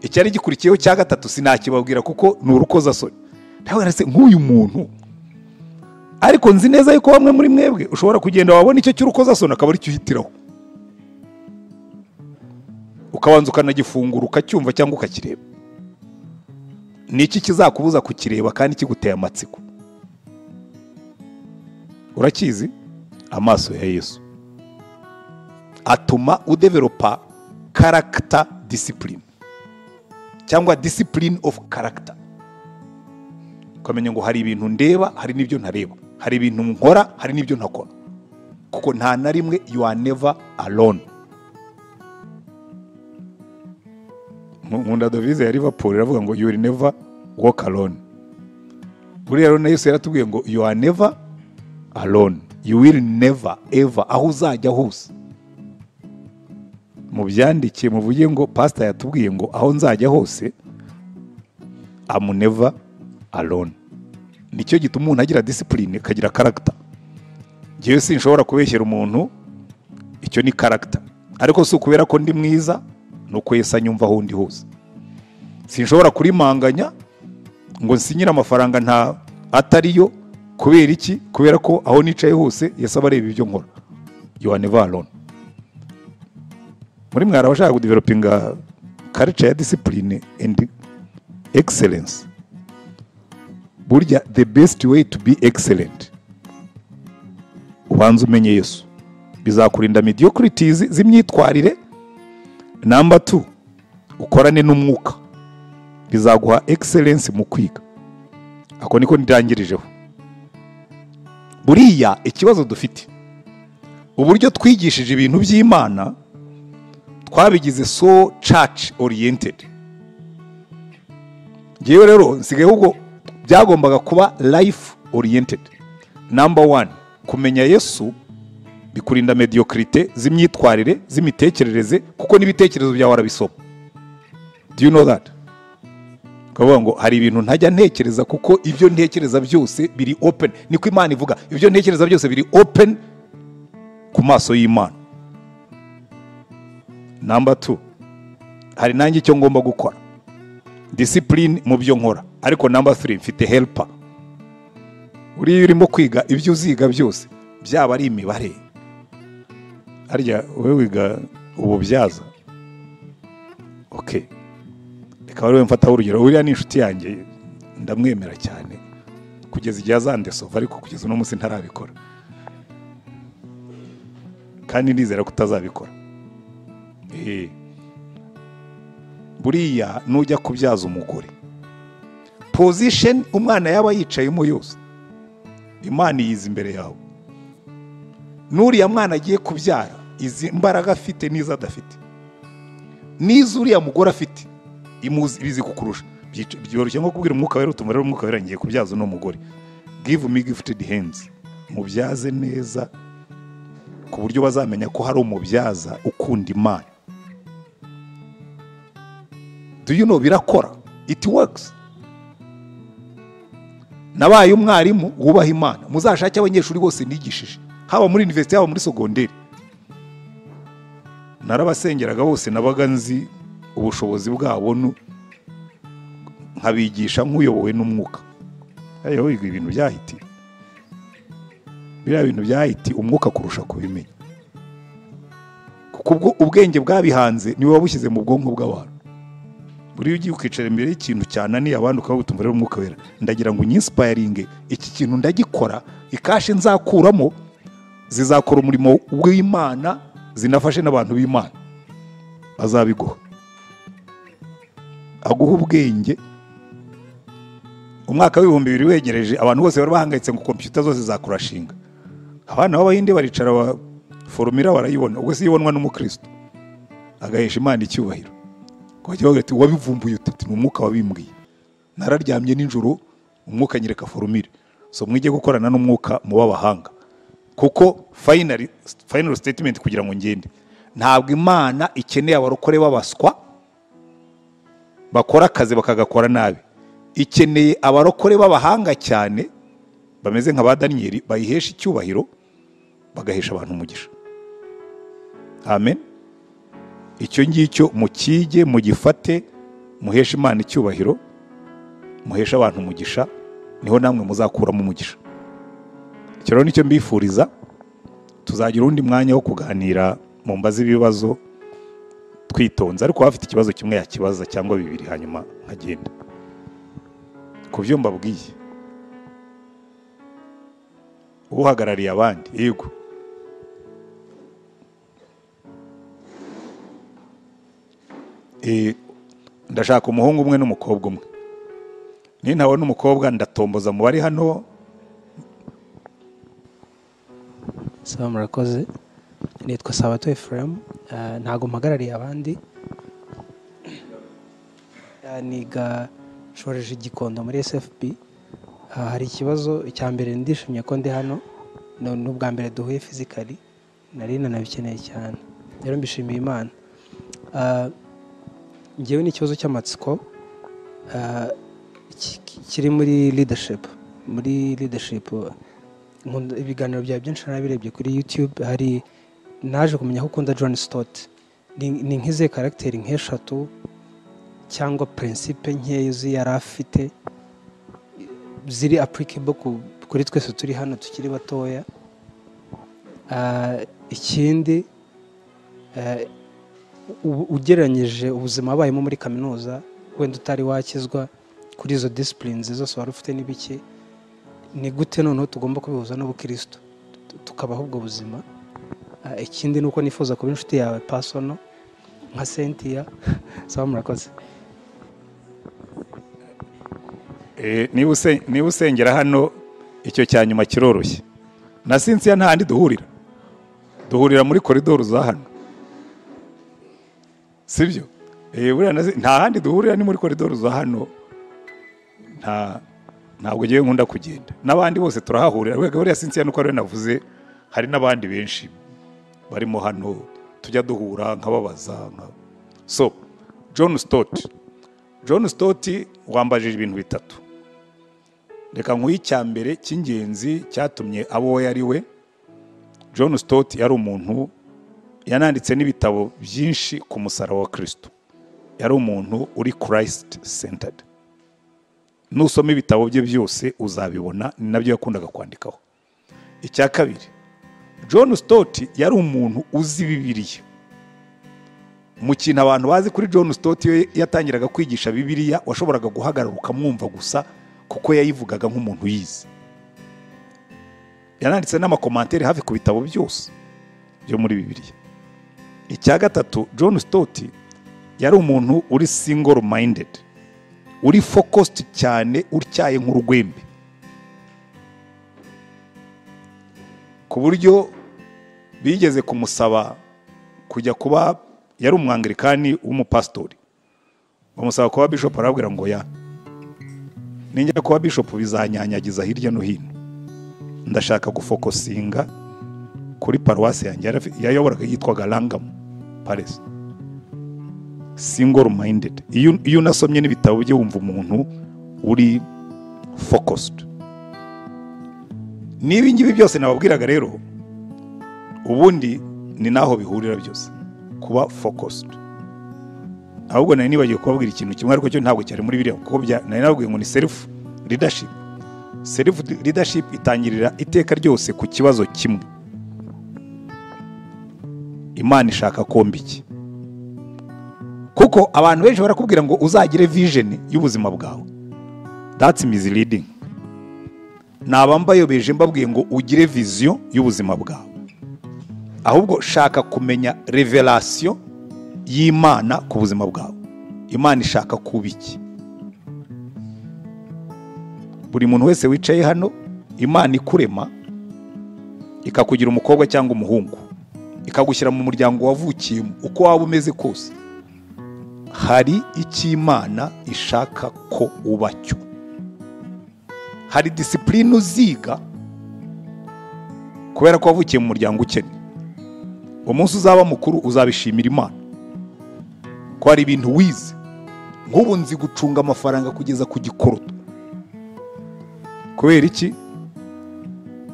Icyari gikurikiyeho cya gatatu sinakibabwira kuko ni urukozasoni. Ndavuga nase nk'uyu muntu, ariko nzi neza yuko bamwe muri mwebwe ushobora kugenda wabona icyo cy'urukozasoni akaba ari cyo uhitiraho, ukabanza ukanagifungura ukacyumva cyangwa ukakireba. Niki kizakubuza kukireba kandi kiguteye amatsiko? Urakizi? Amaso ya Yesu atuma udevelopa character discipline, cyangwa discipline of character. Ukamenya ngo hari ibintu ndeba, hari n'ibyo ntareba, hari ibintu nkora, hari n'ibyo ntakora, kuko nta na rimwe you are never alone. Nkunda Davize ya Liverpool iravuga ngo you will never walk alone. Buri rero na Yesu yaratubwiye ngo you are never alone, you will never ever, aho uzajya hose. Mu byandike muvuge ngo pastor yatubwiye ngo aho nzajya hose I'm never alone. Nicyo gituma umuntu agira discipline, kagira character. Jewe sinshobora kubeshyera umuntu, icyo ni character. Ariko si ukubera ko ndi mwiza nuko Yesu anyumva aho ndi hose. Sinshobora kurimanganya ngo nsinyira amafaranga nta atariyo. Kubera iki? Kubera ko aho nicaye hose Yesu abareba ibyo nkora. You are never alone. Muri mwara bashaka kudevelopinga culture ya discipline and excellence. Burya the best way to be excellent, ubanza umenye Yesu. Bizakurinda mediocrities z'imyitwarire. Number 2, ukorane n'umwuka. Bizaguha excellence mu kwiga. Ako niko ndangirijeho. Buriya ikibazo dufite, uburyo twigishije ibintu by'Imana twabigize so church oriented. Ngewe rero nsigaye ubwo byagombaga kuba life oriented. Number 1, kumenya Yesu bikurinda mediocrity z'imyitwarire, z'imitekerereze, kuko n'ibitekerezo byawe arabisoma. Do you know that? Kavuga ngo hari ibintu ntajya ntekereza kuko ibyo ntekereza byose biri open. Niko Imana ivuga, ibyo ntekereza byose biri open ku maso y'Imana. Number 2, hari nanjye icyo ngomba gukora, discipline mu byo nkora. Ariko number 3, mfite helper. Uri urimo kwiga ibyo uziga byose, byaba ari imibare, arya wewe wiga ububyaza, okay, reka wewe mfata urugero. Uriya ni inshuti yanjye, ndamwemera cyane kugeza igihe azandesova, ariko kugeza no munsi ntarabikora, kandi nizera kutazabikora. Buriya nujya kubyaza umugore, position umwana yaba yicayemo yose Imana yiza imbere yawe. n'uriya mwana agiye kubyara izi mbaraga afite n'izo adafite, n'izo uriya mugore afite bizi kukurusha. Byoroshye nko kubwira umwuka wera utuma rero umwuka wera ngiye kubyaza uno mugore, give me gifted hands, mubyaze neza ku buryo bazamenya ko hari umubyaza ukunda Imana. Do you know, birakora, it works. Nabaye umwarimu wubaha Imana, muzashake abanyeshuri bose nigishije, haba muri university haba muri segonderi. Narabasengeraga bose, nabaga nzi ubushobozi bwabo, nkabigisha nk'uyobowe n'umwuka. Ayo wiga ibintu byahiti, biriya bintu byahiti umwuka kurusha kubimenya, kuko ubwenge bwabihanze niwe wabushyize mu bwonko bw'abantu. Buri ugiye ukicara imbere y'ikintu cyananiye abandi ukabutumva rero umwuka wera, ndagira ngo unyinspiringe iki kintu ndagikora, ikashi nzakuramo zizakora umurimo w'Imana, zinafashe n'abantu b'Imana. Azabiguha, aguha ubwenge. Umwaka w'2000 wegereje, abantu bose bari bahangayitse ngo computer zose zakurashinga. Abana b'Abahinde baricara formula barayibona, ubwo si yibonwa n'umukristo agahesha Imana icyubahiro. Kwajya bagati wabivumbuye uti ni umwuka wabimbwiye. Nararyamye ninjoro umwuka nyereka formula. So mwige gukorana n'umwuka mu babahanga, kuko final statement kugira ngo ngende, ntabwo Imana ikeneye abarokore babaswa bakora akazi bakagakora nabi. Ikeneye abarokore b'abahanga cyane bameze nka ba Daniel, bayihesha icyubahiro bagahesha abantu umugisha. Amen. Icyo ngicyo mukige, mugifate, muhesha Imana icyubahiro, muhesha abantu umugisha, niho namwe muzakuramo umugisha. Icyo rero nicyo mbifuriza. Tuzagira undi mwanya wo kuganira mu mbazi ibibazo twitonze, ariko bafite ikibazo kimwe yakibaza cyangwa bibiri hanyuma nkagenda ku byo mbabwiye. Uhagarariye abandi, yego. Ndashaka umuhungu umwe n'umukobwa umwe. Nintabona umukobwa ndatomboza mu bari hano. Sawa, murakoze. Nitwa Sabato Ephraim, ntago mpagarariye abandi. Niga shoreje Gikondo muri SFB. Hari ikibazo cya mbere, ndishimye ko ndi hano, n'ubwa mbere duhuye physically, nari nanabikeneye cyane, rero mbishimiye Imana. Ngewe n'ikibazo cy'amatsiko kiri muri leadership. Muri leadership ibiganiro bya byinshi nabirebye kuri YouTube, hari naje kumenya ko ukunda John Stott. Ni nk'ize character nk'eshatu cyangwa principe nkeya yari afite ziri applicable kuri twese turi hano tukiri batoya. Ikindi ugereranyije ubuzima abayemo muri kaminuza, wenda utari wakizwa kuri izo disciplines zose wari ufite n'ibiki, ni gute noneho tugomba kubihuza n'ubukristo tukabaho ubwo buzima? Ikindi nuko nifuza kuba inshuti yawe personal nka Cynthia. Sawa, murakoze. Niba usengera hano, icyo cyanyuma kiroroshye. Na Cynthia nta handi duhurira muri koridoro za hano, sibyo? Nta handi duhurira, ni muri koridoro za hano. Ntabwo ngiye nkunda kugenda, n'abandi bose turahahurira. Buriya Cynthia nuko ari navuze, hari n'abandi benshi barimo hano tujya duhura nkababaza. So John Stott wambajije ibintu bitatu. Reka nkuye icya mbere cy'ingenzi cyatumye abo yari we. John Stott yari umuntu yananditse n'ibitabo byinshi ku musaraba wa Kristo. Yari umuntu uri Christ centered. Nusoma ibitabo bye byose uzabibona, ni nabyo yakundaga kwandikaho. Icya kabiri, John Stott yari umuntu uzi Bibiliya. Mu kintu abantu bazi kuri John Stott, iyo yatangiraga kwigisha Bibiliya washoboraga guhagarara ukamwumva gusa, kuko yayivugaga nk'umuntu yize. Yananditse n'amakomantere hafi ku bitabo byose byo muri Bibiliya. Icya gatatu, John Stott yari umuntu uri single minded, uri focused cyane, utyaye nk'urugwembe, ku buryo bigeze kumusaba kujya kuba yari umwangilikani w'umupastori bamusaba kuba bishop arabwira ngo ya ninjya kuba bishop bizanyanyagiza hirya no hino ndashaka gufokusinga kuri paruwasi yanjye yayoboraga yitwaga Langam Paris single minded iyo unasomye n'ibitabo bye wumva umuntu uri focused. Niba ngibi byose nababwiraga rero ubundi ni naho bihurira byose kuba focused. Ahubwo nari nibagiye kubabwira ikintu kimwe ariko cyo ntabwo cyari muri biriya kuko nari nababwiye ngo ni self leadership. Self leadership itangirira iteka ryose ku kibazo kimwe. Imana ishaka kombi iki? Kuko abantu benshi barakubwira ngo uzagire vision y'ubuzima bwawe. That's misleading. Nabambayobeje mbabwiye ngo ugire vision y'ubuzima bwawe. Ahubwo shaka kumenya revelation y'Imana ku buzima bwawe. Imana ishaka kuba iki? Buri muntu wese wicaye hano Imana ikurema ikakugira umukobwa cyangwa umuhungu ikagushyira mu muryango wavukiyemo uko waba umeze kose hari iki Imana ishaka ko ubacyo. Hari discipline uziga kubera ko wavukiye mu muryango ukennye. Umunsi uzaba mukuru uzabishimira Imana ko hari ibintu wize. Nk'ubu nzi gucunga amafaranga kugeza ku gikoroto. Kubera iki?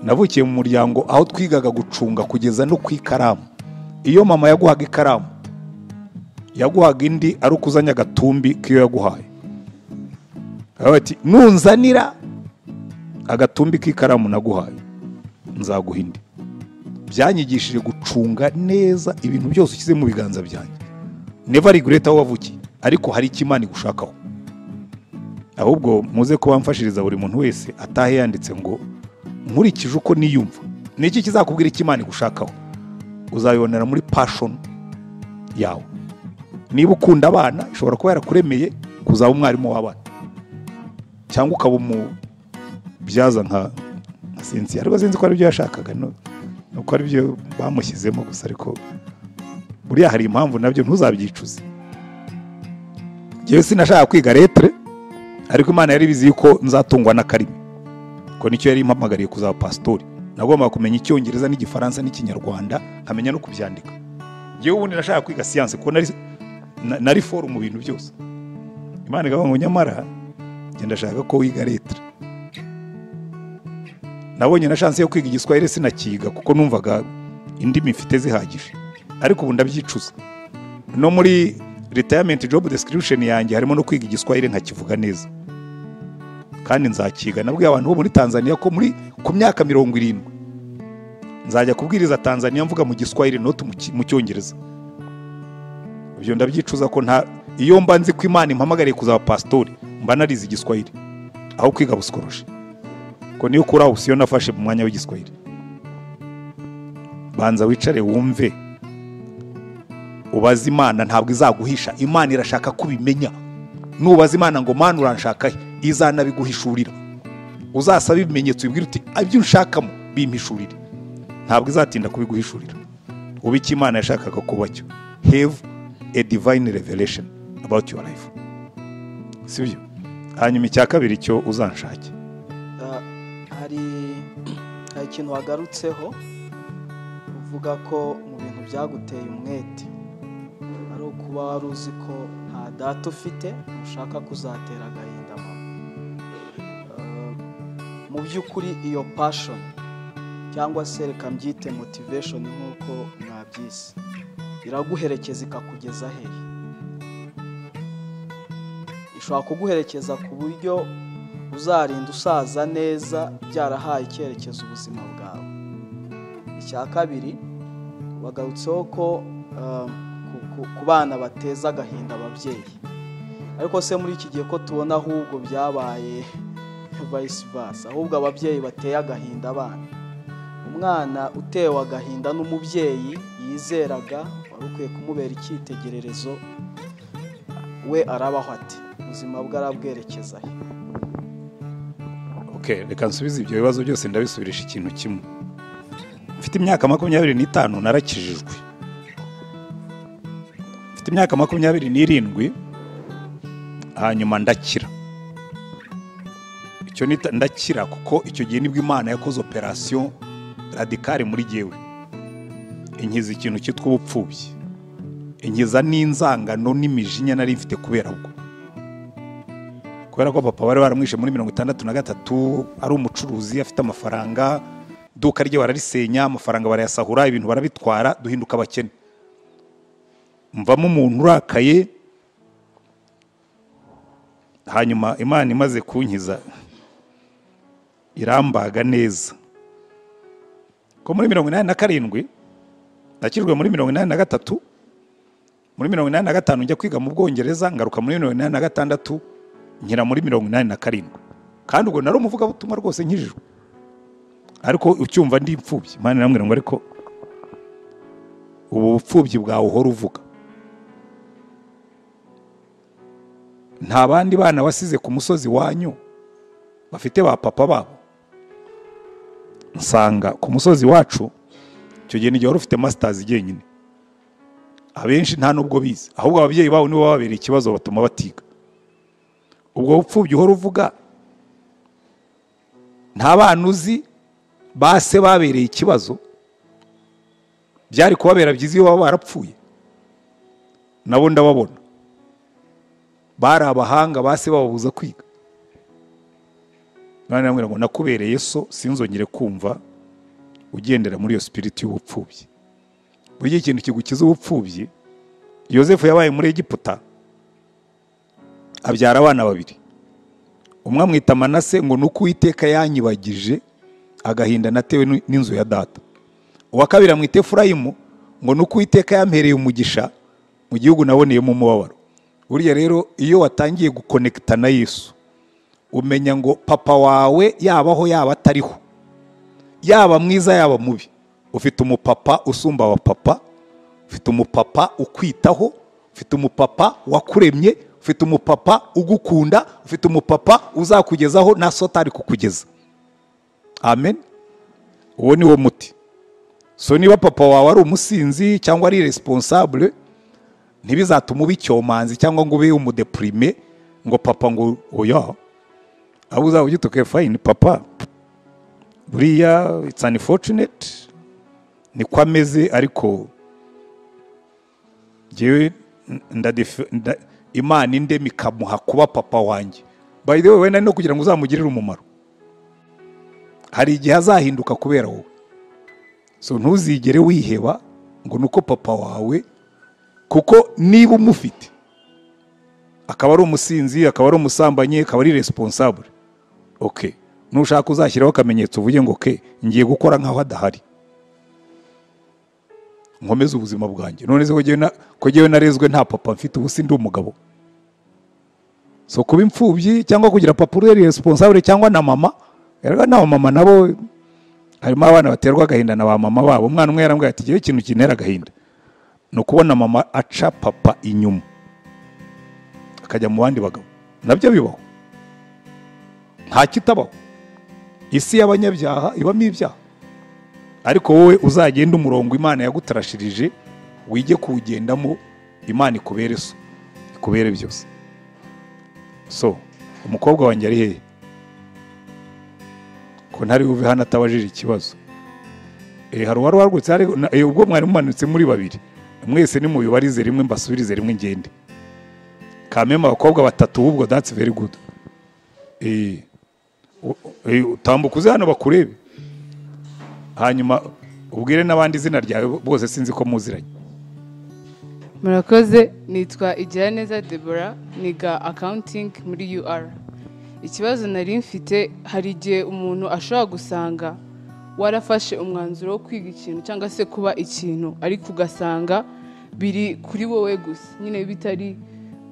Navukiye mu muryango aho twigaga gucunga kugeza no ku ikaramu. Iyo mama yaguhaga ikaramu yaguhaga indi ari ukuzanya agatumbi kiyo yaguhaye. Ati nunzanira agatumbi k'ikaramu naguhaye nzaguha indi. Byanyigishije gucunga neza ibintu byose ushyize mu biganza byanjye. Never regret aho wavukiye ariko hari icyo Imana igushakaho. Ahubwo muze kuba mfashiriza buri muntu wese atahe yanditse ngo nkurikije uko niyumva niki kizakubwira icyo Imana igushakaho. Uzabibonera muri passion yawe. Niba ukunda abana ishobora kuba yarakuremeye kuzaba umwarimu w'abana cyangwa ukaba umubyaza nka Sinzi ariko sinzi ko ari byo yashakaga nuko ari byo bamushyizemo gusa ariko buriya hari impamvu nabyo ntuzabyicuze. Jewe sinashaka kwiga lettre ariko Imana yari bizi ko nzatungwa na karimi ko nicyo yari impamagariye kuzaba pastori. Nagomba kumenya icyongereza n'igifaransa n'ikinyarwanda nkamenya no kubyandika. Jewe ubundi nashaka kwiga science ko nari forum mu bintu byose. Imana igavuga ngo nyamara genda shaka ko wiga lettre. Nabonye na chance yo kwiga igiswahili sinakiga kuko numvaga indimi mfite zihagije ariko ubu ndabyicuza. No muri retirement job description yanjye harimo no kwiga igiswahili nkakivuga neza kandi nzakiga. Nabwiye abantu bo muri Tanzania ko muri ku myaka 70 nzajya kubwiriza Tanzania mvuga mu giswahili no mu cyongereza. Ibyo ndabyicuza ko nta iyo mba nzi ko Imana impamagariye kuzaba pastori mba narize igiswahili aho kwiga busikoroje ko niyo kuri option nafashe mu mwanya w'igiswahili. Banza wicare wumve ubaza Imana ntabwo izaguhisha. Imana irashaka kubimenya. Nubaza Imana ngo Mana uranshaka izanabiguhishurira. Uzasaba ibimenyetso ubwira uti ibyo unshakamo bimpishurire. Ntabwo izatinda kubiguhishurira. Ubiki Imana yashakaga kubacyo. Have a divine revelation about your life. Sibyo? Hanyuma icya kabiri cyo uzanshake. Hari ikintu wagarutseho uvuga ko mu bintu byaguteye umwete ari ukuba wari uzi ko nta data ufite ushaka kuzatera agahinda mu by'ukuri iyo passion cyangwa se reka mbyite motivation nk'uko mwabyise iraguherekeza ikakugeza hehe. Ishobora kuguherekeza ku buryo uzarinda usaza neza byarahaye icyerekezo ubuzima bwawe. Icya kabiri wagarutseho ko ku bana bateza agahinda ababyeyi ariko se muri iki gihe ko tubona ahubwo byabaye vice versa, ahubwo ababyeyi bateye agahinda abana. Umwana utewe agahinda n'umubyeyi yizeraga wari ukwiye kumubera icyitegererezo we arabaho ati ubuzima bwe arabwerekeza he? Reka nsubize ibyo bibazo byose ndabisubirisha ikintu kimwe. mfite imyaka 25 narakijijwe, mfite imyaka 27 hanyuma ndakira. Icyo nita ndakira kuko icyo gihe nibwo Imana yakoze operation radicale muri jewe, inkiza ikintu cyitwa ubupfubyi, inkiza n'inzangano n'imijinya nari mfite kubera ko papa bari baramwishe muri 63 ari umucuruzi afite amafaranga, duka rye bararisenya, amafaranga barayasahura, ibintu barabitwara, duhinduka abakene. Mvamo umuntu urakaye, hanyuma Imana imaze kunkiza irambaga neza. Ko muri 87 nakirwe muri 83, muri 85 njya kwiga mu Bwongereza, ngaruka muri 86 nkira muri 87, kandi ubwo nari umuvuga butumwa rwose nkijijwe. Ariko ucyumva ndi impfubyi, Imana namwe ngo ariko ubu bupfubyi bwawe uhora uvuga, nta bandi bana wasize ku musozi wanyu bafite ba papa babo? Nsanga ku musozi wacu icyo gihe n'igihe wari ufite masters igenyine, abenshi nta nubwo bize, ahubwo ababyeyi babo nibo babereye ikibazo batuma batiga. Ubwo bupfubyi uhora uvuga, nta bana uzi base babereye ikibazo byari kubabera byiza iyo baba barapfuye? Nabo ndababona bari abahanga, base bababuza kwiga. None namwe ngo nakubereye so, sinzongere kumva ugendera muri iyo spirit y'ubupfubyi. Buri ikintu kigukiza ubupfubyi. Yosefu yabaye muri Egiputa, abyara abana babiri. Umwe amwita Manase ngo nuko Uwiteka yanyibagije agahinda natewe n'inzu ya data. Uwa kabiri amwita Efurayimu ngo nuko Uwiteka yampereye umugisha mu gihugu naboneyemo umubabaro. Burya rero iyo watangiye gukonekta na Yesu, umenya ngo papa wawe yabaho yaba atariho, yaba mwiza yaba mubi, ufite umupapa usumba abapapa, ufite umupapa ukwitaho, ufite umupapa wakuremye, ufite umupapa ugukunda, ufite umupapa uzakugezaho na sotari kukugeza. Amen. Uwo ni wo muti. So niba papa wawe ari umusinzi cyangwa ari responsable, ntibizatuma uba icyomanzi cyangwa ngo ube umudeprime ngo papa ngo oya, abo uzaba ugituke fine papa, buriya it's unfortunate niko ameze, ariko jewe Imana indema ikamuha kuba papa wanjye. By the way, wenda no kugira ngo uzamugirire umumaro, hari igihe azahinduka kubera wowe. So ntuzigere wiheba ngo nuko papa wawe, kuko niba umufite akaba ari umusinzi, akaba ari umusambanyi, akaba ari responsable, okay, nushaka uzashyiraho akamenyetso uvuge ngo okay, ngiye gukora nkaho adahari, nkomeze ubuzima bwanjye. None se ko jewe narezwe nta papa mfite, ubu sindi umugabo. So kuba impfubyi cyangwa kugira papa uri responsable cyangwa na mama, erega na mama nabo harimo abana baterwa agahinda na ba mama babo. Umwana umwe yarambwiye ati jewe ikintu kinera agahinda no kubona mama aca papa inyuma akajya mu bandi bagabo. Nabyo bibaho, nta kitabaho. Isi y'abanyabyaha ibamo ibyaha, ariko wowe uzagenda umurongo Imana yagutarashirije wige kuwugendamo, Imana ikubere so, ikubere byose. So umukobwa wanjye ari hehe ko ntari uve hano atabajije ikibazo? Hari wari warwutse, ubwo mwari mumanutse muri babiri, mwese ni mubibarize rimwe mbasubirize rimwe ngende. Kamema abakobwa batatu, ubwo that's very good. Utambukuze hano bakurebe, hanyuma ubwire n'abandi izina ryawe bose sinzi ko muziranye. Murakoze, nitwa Neza Deborah, niga accounting muri UR. Ikibazo nari mfite, hari igihe umuntu ashobora gusanga warafashe umwanzuro wo kwiga ikintu cyangwa se kuba ikintu, ariko ugasanga biri kuri wowe gusa, nyine bitari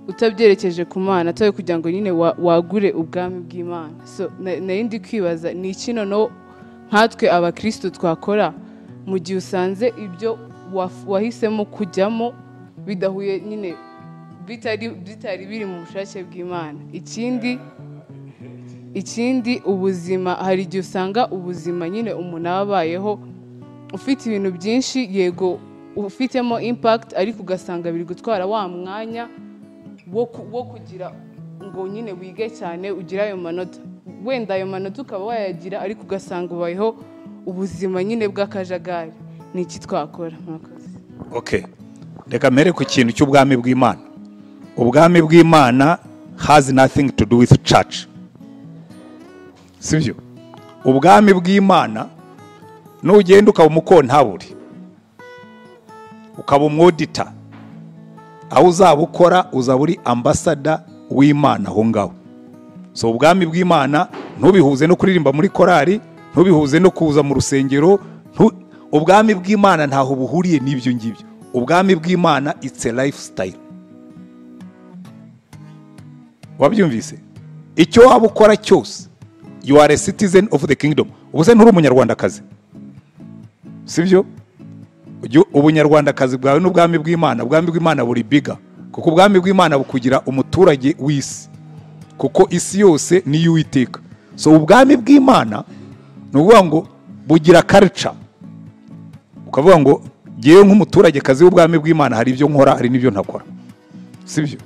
utabyerekeje ku Mana, atawe kugira ngo nyine wagure ubwami bw'Imana. So nari ndi kwibaza ni iki noneho nkatwe abakristo twakora mu gihe usanze ibyo wahisemo kujyamo bidahuye, nyine bitari biri mu bushake bw'Imana. Ikindi ubuzima, hari igihe usanga ubuzima nyine umuntu abayeho ufite ibintu byinshi yego ufitemo impact ariko ugasanga biri gutwara wa mwanya wo kugira ngo nyine wige cyane ugira ayo manota, wenda ayo manota ukaba wayagira ariko ugasanga ubayeho ubuzima nyine bw'akajagari. Ni iki twakora? Murakoze. Okay, reka mere ku kintu cy'ubwami bw'Imana. Ubwami bw'Imana has nothing to do with church. Sibyo? Ubwami bw'Imana nugenda ukaba umukontaburi, ukaba umwodita, aho uzaba ukora uzaba uri ambassador w'Imana aho ngaho. So ubwami bw'Imana ntubihuze no kuririmba muri korari, ntubihuze no kuza mu rusengero. Ubwami bw'Imana ntaho buhuriye n'ibyo ngibyo. Ubwami bw'Imana it's a lifestyle. Wabyumvise? Icyo waba ukora cyose, you are a citizen of the kingdom. Ubuse nturi umunyarwandakazi, sibyo? Ubunyarwandakazi bwawe n'ubwami bw'Imana, ubwami bw'Imana buri biga, kuko ubwami bw'Imana bukugira umuturage w'isi, kuko isi yose ni y'Uwiteka. So ubwami bw'Imana nuvuga ngo bugira culture, ukavuga ngo ngewe nk'umuturage kazi w'ubwami bw'Imana hari ibyo nkora, hari n'ibyo ntakora, sibyo?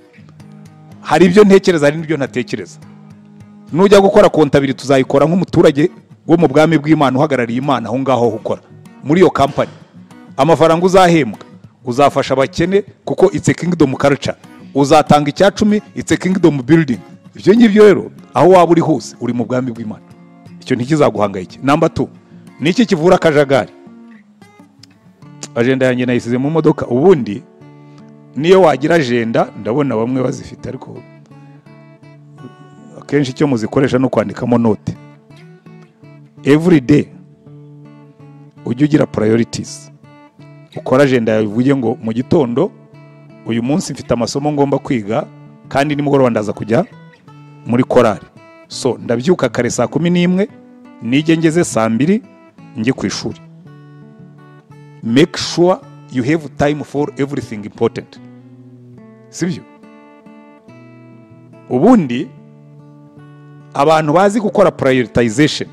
Hari ibyo ntekereza, hari n'ibyo ntatekereza. Nujya gukora kontabiri tuzayikora nk'umuturage wo mu bwami bw'Imana uhagarariye Imana aho ngaho ukora muri iyo company. Amafaranga uzahembwa uzafasha abakene kuko it's a kingdom culture. Uzatanga icyacumi, it's a kingdom building. Ibyo ngibyo rero aho waba uri hose uri mu bwami bw'Imana. Icyo ntikizaguhangayike. Number 2, niki kivura akajagari? Agenda yanjye nayisize mu modoka. Ubundi niyo wagira agenda, ndabona bamwe bazifite, ariko akenshi icyo muzikoresha no kwandikamo note. Every day ujye ugira priorities. Ukora agenda yawe uvuge ngo mu gitondo uyu munsi mfite amasomo ngomba kwiga kandi nimugoroba ndaza kujya muri korari. So ndabyuka kare saa 11 nige ngeze saa 2 njye ku ishuri. Make sure you have time for everything important. Sibyo? Ubundi abantu bazi gukora prioritization,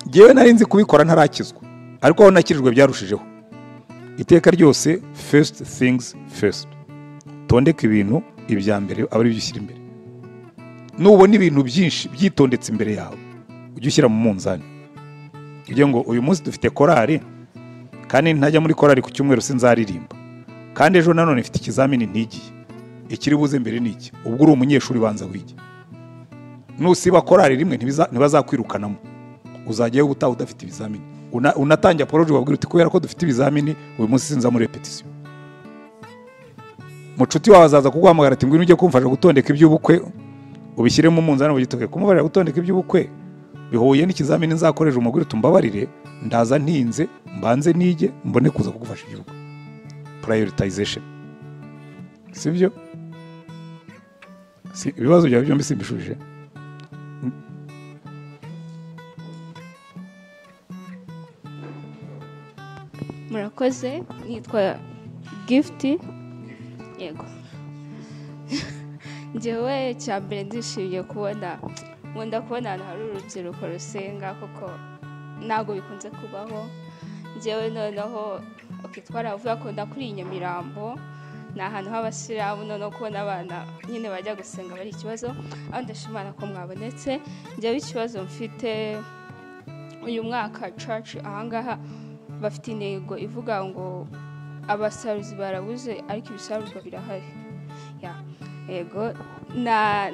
jewe nari nzi kubikora ntarakizwa, ariko aho nakirijwe byarushijeho. Iteka ryose first things first. Tondeka ibintu ibya mbere abari byushyira imbere. Nubona ibintu byinshi byitondetse imbere yawe ujye ushyira mu munzani. Ujye ngo uyu munsi dufite korari kandi ntajya muri korari ku cyumweru sinzaririmba, kandi ejo nanone mfite ikizamini ntigiye, ikiri buze mbere niki? Ubwo uri umunyeshuri banza wige. Nusiba korari rimwe ntibazakwirukanamo, uzajyayo gutaha udafite ibizamini. Unatangira poroje wabwira uti kubera ko dufite ibizamini uyu munsi sinza muri repetition. Mucuti wawe azaza kuguhamagara ati ngwino ujye kumfasha gutondeka iby'ubukwe, ubishyire mu munzani ugitoke kumufasha gutondeka iby'ubukwe bihuye n'ikizamini nzakoreje umugore tumbabarire, ndaza ntinze mbanze nige mbone kuza kugufasha iby'ubukwe. Prioritization. Sibyo? Ibibazo byawe byombi simbishuje. Murakoze, nitwa Gift. Yego. Njyewe cyambere ndishimiye kubona, nkunda kubona hari urubyiruko rusenga kuko ntago bikunze kubaho. Njyewe noneho twaravuga ko ndakuri Inyamirambo, ni ahantu h'abasilamu, noneho kubona abana nyine bajya gusenga bari ikibazo, aho ndashimana ko mwabonetse. Njyewe ikibazo mfite uyu mwaka church ahangaha bafite intego ivuga ngo abasaruzi barabuze ariko ibisarurwa birahari. Yego,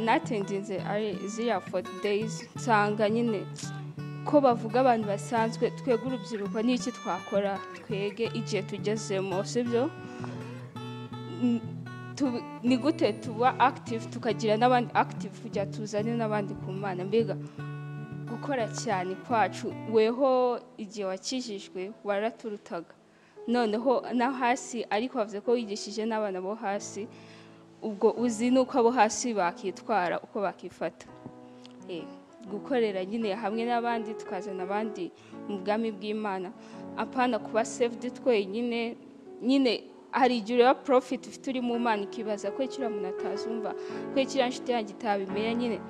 natendinze ari ziriya 40 days nsanga nyine ko bavuga abantu basanzwe, twege urubyiruko n'iki twakora, twege igihe tugezemo, sibyo? Ni gute tuba active tukagira n'abandi active kujya tuzane n'abandi ku Mana, mbega gukora cyane kwacu. Weho igihe wakijijwe waraturutaga, noneho na hasi ariko bavuze ko wigishije n'abana bo hasi, ubwo uzi nuko abo hasi bakitwara uko bakifata. Gukorera nyine hamwe n'abandi tukazana abandi mu bwami bw'Imana, apana kuba saved twenyine, nyine hari igihe ureba profit ufite uri mu Mana ikibaza ko kiriya muntu atazumva ko kiriya nshuti yanjye itabimenya nyine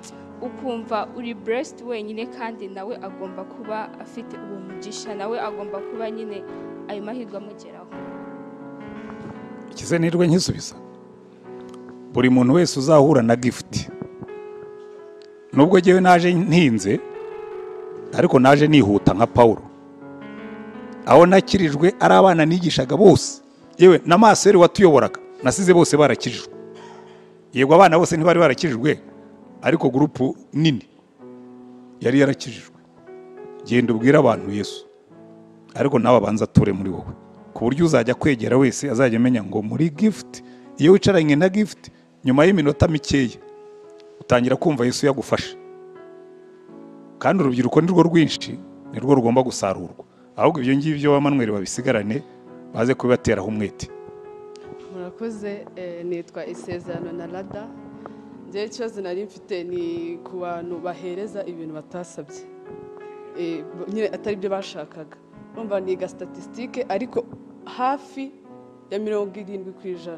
ukumva uri blessed wenyine kandi nawe agomba kuba afite uwo mugisha nawe agomba kuba nyine ayo mahirwe amugeraho. Ikize nirwe nkisubiza buri muntu wese uzahura na gift nubwo jewe naje ntinze ariko naje nihuta nka Paulo aho nakirijwe ari abana nigishaga bose yewe n'amaseri watuyoboraga nasize bose barakijijwe yego abana bose ntibari barakijijwe ariko grupu nini yari yarakijijwe genda ubwira abantu Yesu ariko nawe abanza ture muri wowe ku buryo uzajya kwegera wese azajya amenya ngo muri gift iyo wicaranye na gift nyuma y'iminota mikeya utangira kumva Yesu yagufasha kandi urubyiruko nirwo rwinshi nirwo rugomba gusarurwa ahubwo ibyo ngibyo b'Amanuel babisigarane baze kubibateraho umwete. Murakoze. Nitwa Isezerano na Rada. Ngiye ikibazo nari mfite ni ku bantu bahereza ibintu batasabye nyine atari byo bashakaga. Urumva niga statistique ariko hafi ya 70%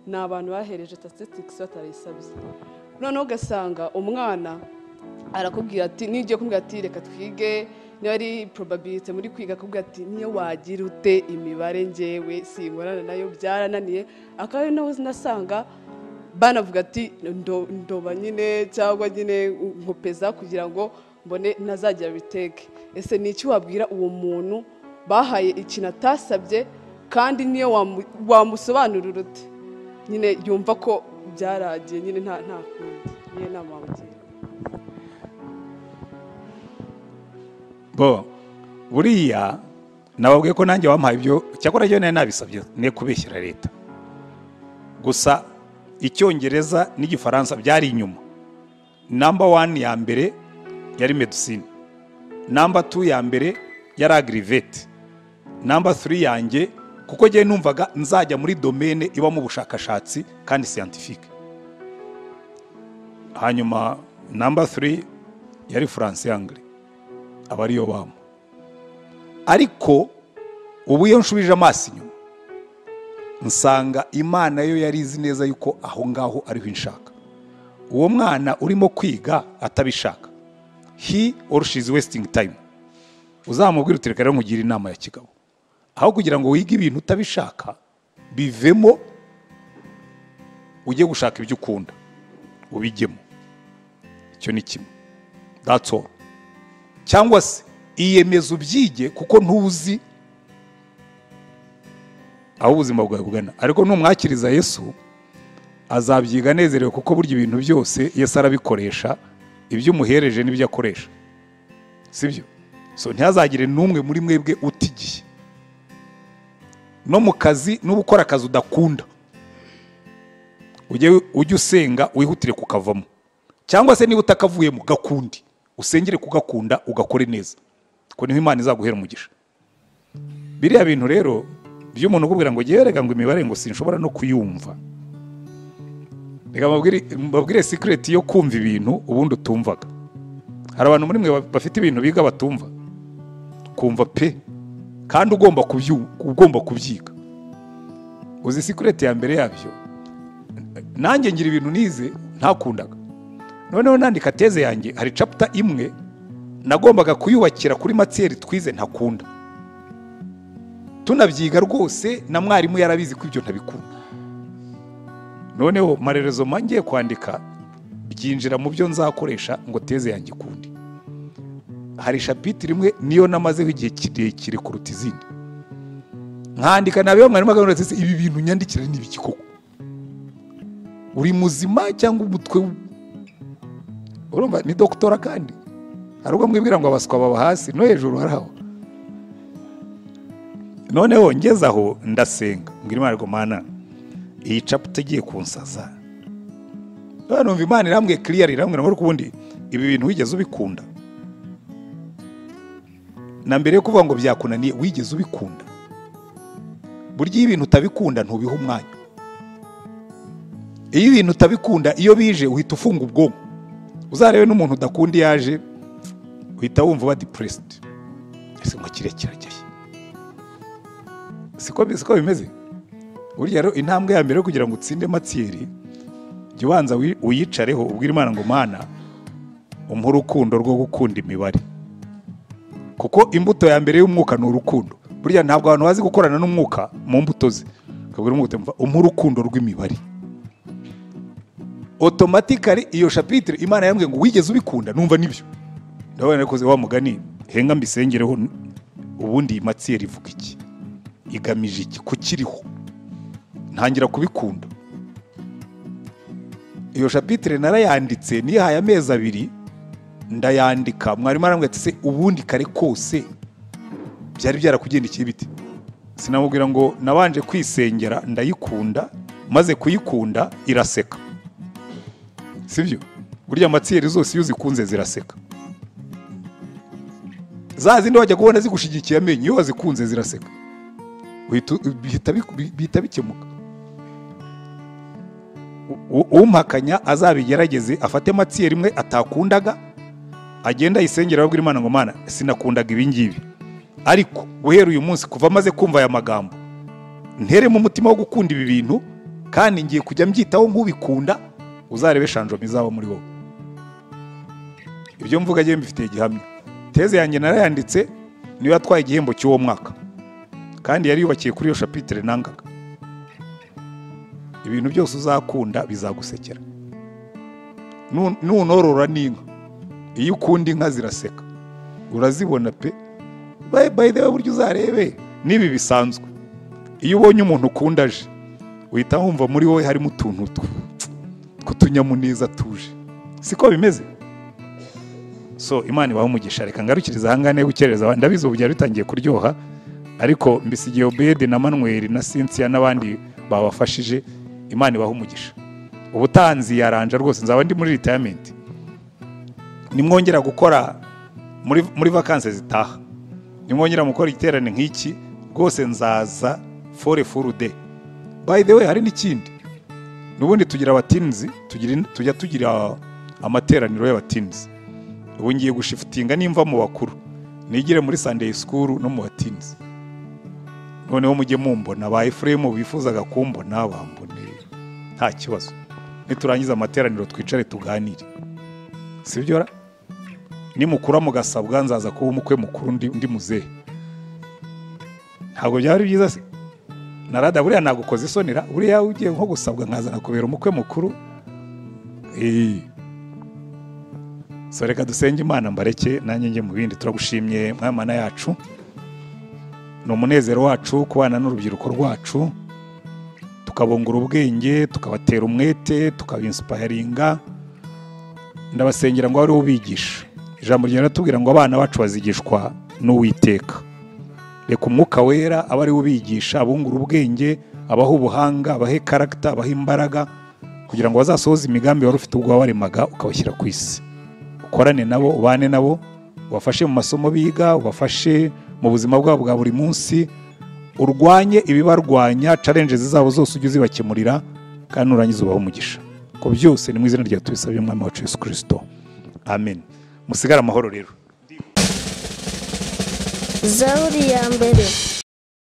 ni abantu bahereje statistics batarayisabye. Noneho ugasanga umwana arakubwira ati nigiye kumbwira ati reka twige niba ari probability muri kwiga akubwira ati niyo wagira ute imibare njyewe sinkorana nayo byarananiye akayo naho nasanga banavuga ati ndoba nyine cyangwa nyine nkopeza kugira ngo mbone nazagira biteke. Ese ni iki wabwira uwo muntu bahaye ikintu atasabye kandi niyo wamusobanurira ute nyine yumva ko byaragiye nyine nta kundi niyo nama wamugira? Bo buriya nababwiye ko nanjye wampaye ibyo cyakora ryo nabisabye ne kubeshyira leta gusa icyongereza n'igifaransa byari inyuma. Number 1 ya mbere yari medicine, number 2 ya mbere yari agrivet, number 3 yanjye kuko giye numvaga nzajya muri domaine iba mu bushakashatsi kandi scientifique. Hanyuma number 3 yari France anglais abariyo bamo. Ariko ubu iyo nshubije amaso inyuma nsanga Imana yo yari izi neza yuko aho ngaho ariho inshaka. Uwo mwana urimo kwiga atabishaka, he or she is wasting time. Uzamubwira utereka rero nkugira inama ya kigabo, aho kugira ngo wige ibintu utabishaka bivemo ujye gushaka ibyo ukunda ubijyemo. Icyo ni kimwe, that's all. Cyangwa se iyemeza ubyige kuko ntuzi aho ubuzima bwawe bugana. Ariko numwakiriza Yesu azabyiga nezerewe kuko burya ibintu byose Yesu arabikoresha, ibyo umuhereje n'ibyo akoresha, sibyo? So ntihazagire numwe muri mwebwe utigiye no mu kazi n'ubukora akazi udakunda ujye usenga wihutire kukavamo, cyangwa se niba utakavuyemo gakundi usengere kugakunda ugakore neza ko niho Imana izaguhera umugisha. Biriya bintu rero byo umuntu ukubwira ngo gerega ngo imibare ngo sinshobora no kuyumva, reka mbabwire secret yo kumva ibintu ubundi utumvaga. Hari abantu muri mwe bafite ibintu biga batumva, kumva pe kandi ugomba kubyiga. Uzi secret ya mbere yabyo, nanjye ngira ibintu nize ntakundaga, noneho nandika teze yanjye hari chapter imwe nagombaga kuyubakira kuri matière twize ntakunda, tunabyiga rwose na mwarimu yarabizi ko ibyo ntabikunda. Noneho marerezo mangiye kwandika byinjira mu byo nzakoresha ngo teze yanjye kundi. Hari chapitre imwe niyo namazeho igihe kirekire kuruta izindi, nkandika nabiyo mwarimu agahora ati ibi bintu nyandikira ni biki koko, uri muzima cyangwa umutwe? Urumva ni doktora kandi hari ubwo mwibwira ngo abaswa baba hasi no hejuru haraho. Noneho ngezaho ndasenga mbwira Imana ngo Mana iyi chapter igiye kunsaza. Numva Imana irambwiye clear, irambwira ngo kubundi ibi bintu wigeze ubikunda, na mbere yo kuvuga ngo byakunaniye wigeze ubikunda. Burya ibintu utabikunda ntubiha umwanya. Iyo ibintu utabikunda iyo bije uhita ufunga ubwonko. Uzarebe n'umuntu udakunda yaje uhita wumva uba depressed. Ese ngo kirageye siko bimeze. burya rero intambwe ya mbere kugira ngo utsinde matsiyeri jya ubanza uyicareho ubwira Imana ngo Mana umpa urukundo rwo gukunda imibare, kuko imbuto ya mbere y'umwuka ni urukundo. Burya ntabwo abantu bazi gukorana n'umwuka mu mbuto ze, ukabwira umwuka umpa urukundo rw'imibare. Automatically iyo chapitre Imana yambwiye ngo wigeze ubikunda, numva nibyo. Ndabona nakoze wa mugani henga mbisengereho, ubundi matsiyeri ivuga iki, igamije iki, kukiriho ntangira kubikunda. Iyo chapitre narayanditse nihaye amezi 2 ndayandika. Mwarimu arambwira ati se ubundi kare kose byari byarakugendekeye bite? Sinamubwira ngo nabanje kwisengera ndayikunda, maze kuyikunda iraseka. Sibyo? Burya matsiyeri zose iyo zikunze ziraseka. Za zindi wajya kubona zigushigikiye amenyo, iyo wazikunze ziraseka. Bihita bikemuka. Umpakanya azabigerageze afate matsiyeri imwe atakundaga, agenda yisengera ababwira Imana ngo Mana sinakundaga ibi ngibi, ariko guhera uyu munsi kuva maze kumva aya magambo ntere mu mutima wo gukunda ibi bintu, kandi ngiye kujya mbyitaho nk'ubikunda, uzarebe shanjo mizaba muri wowe. Ibyo mvuga je mbifitiye gihamya. Teze yanjye narayanditse niyo yatwaye igihembo cy'uwo mwaka, kandi yari yubakiye kuri iyo chapitre nangaga. Ibintu byose uzakunda bizagusekera. Nunorora n'inka, iyo ukunda inka ziraseka, urazibona pe. By the way buryo uzarebe nibi bisanzwe. Iyo ubonye umuntu ukunda aje, uhita wumva muri wowe harimo utuntu kutunyamuneza tuje. Siko bimeze? So Imana ibahe umugisha. Reka ngarukiriza hangane gukereza, ndabizo bujya bitangiye kuryoha, ariko mbisigiye Obed na Manuel na Cynthia n'abandi babafashije. Imana ibahe umugisha. Ubutanzi yaranja rwose, nzaba ndi muri retirement. Nimwongera gukora muri vacances zitaha, nimwongera mukora igiterane nk'iki, rwose nzaza for a full day. By the way hari n'ikindi, nubundi tugira abatinzi, tujya tugira amateraniro y'abatinzi. Ubu ngiye gushiftinga nimva mu bakuru, nigire muri Sunday school no mu batinzi. Noneho mujye mumbona, ba Ephraim bifuzaga kumbona bambone, nta kibazo. Niturangiza amateraniro twicare tuganire. Sibyo ra? Nimukura mugasabwa nzaza kuba umukwe mukuru ndi muzehe. Ntabwo byari byiza se? Narada buriya nagukoze isonera, buriya ugiye nko gusabwa nkazana kubera umukwe mukuru. So reka dusenge Imana mbareke nanjye nge mu bindi. Turagushimye Mana yacu, no munezero wacu kubana n'urubyiruko rwacu, tukabongura ubwenge, tukabatera umwete, tukabinspiringa. Ndabasengera ngo ari ubigisha. Ijambo ryo ratubwira ngo abana bacu bazigishwa n'Uwiteka. Reka umwuka wera abari ubigisha, abungura ubwenge, abaho ubuhanga, abahe character, abahe imbaraga, kugira ngo bazasohoze imigambi wari ufite ubwo wabaremaga ukabashyira ku isi. Ukorane nabo, ubane nabo, ubafashe mu masomo biga, ubafashe mu buzima bwabo bwa buri munsi, urwanye ibibarwanya, challenges zabo zose ujye uzibakemurira, kandi urangiza ubaho umugisha. Ko byose ni mu izina rya tubisabye Umwami wacu Yesu Kristo. Amen. Musigara amahoro rero. Zaburi ya mbere.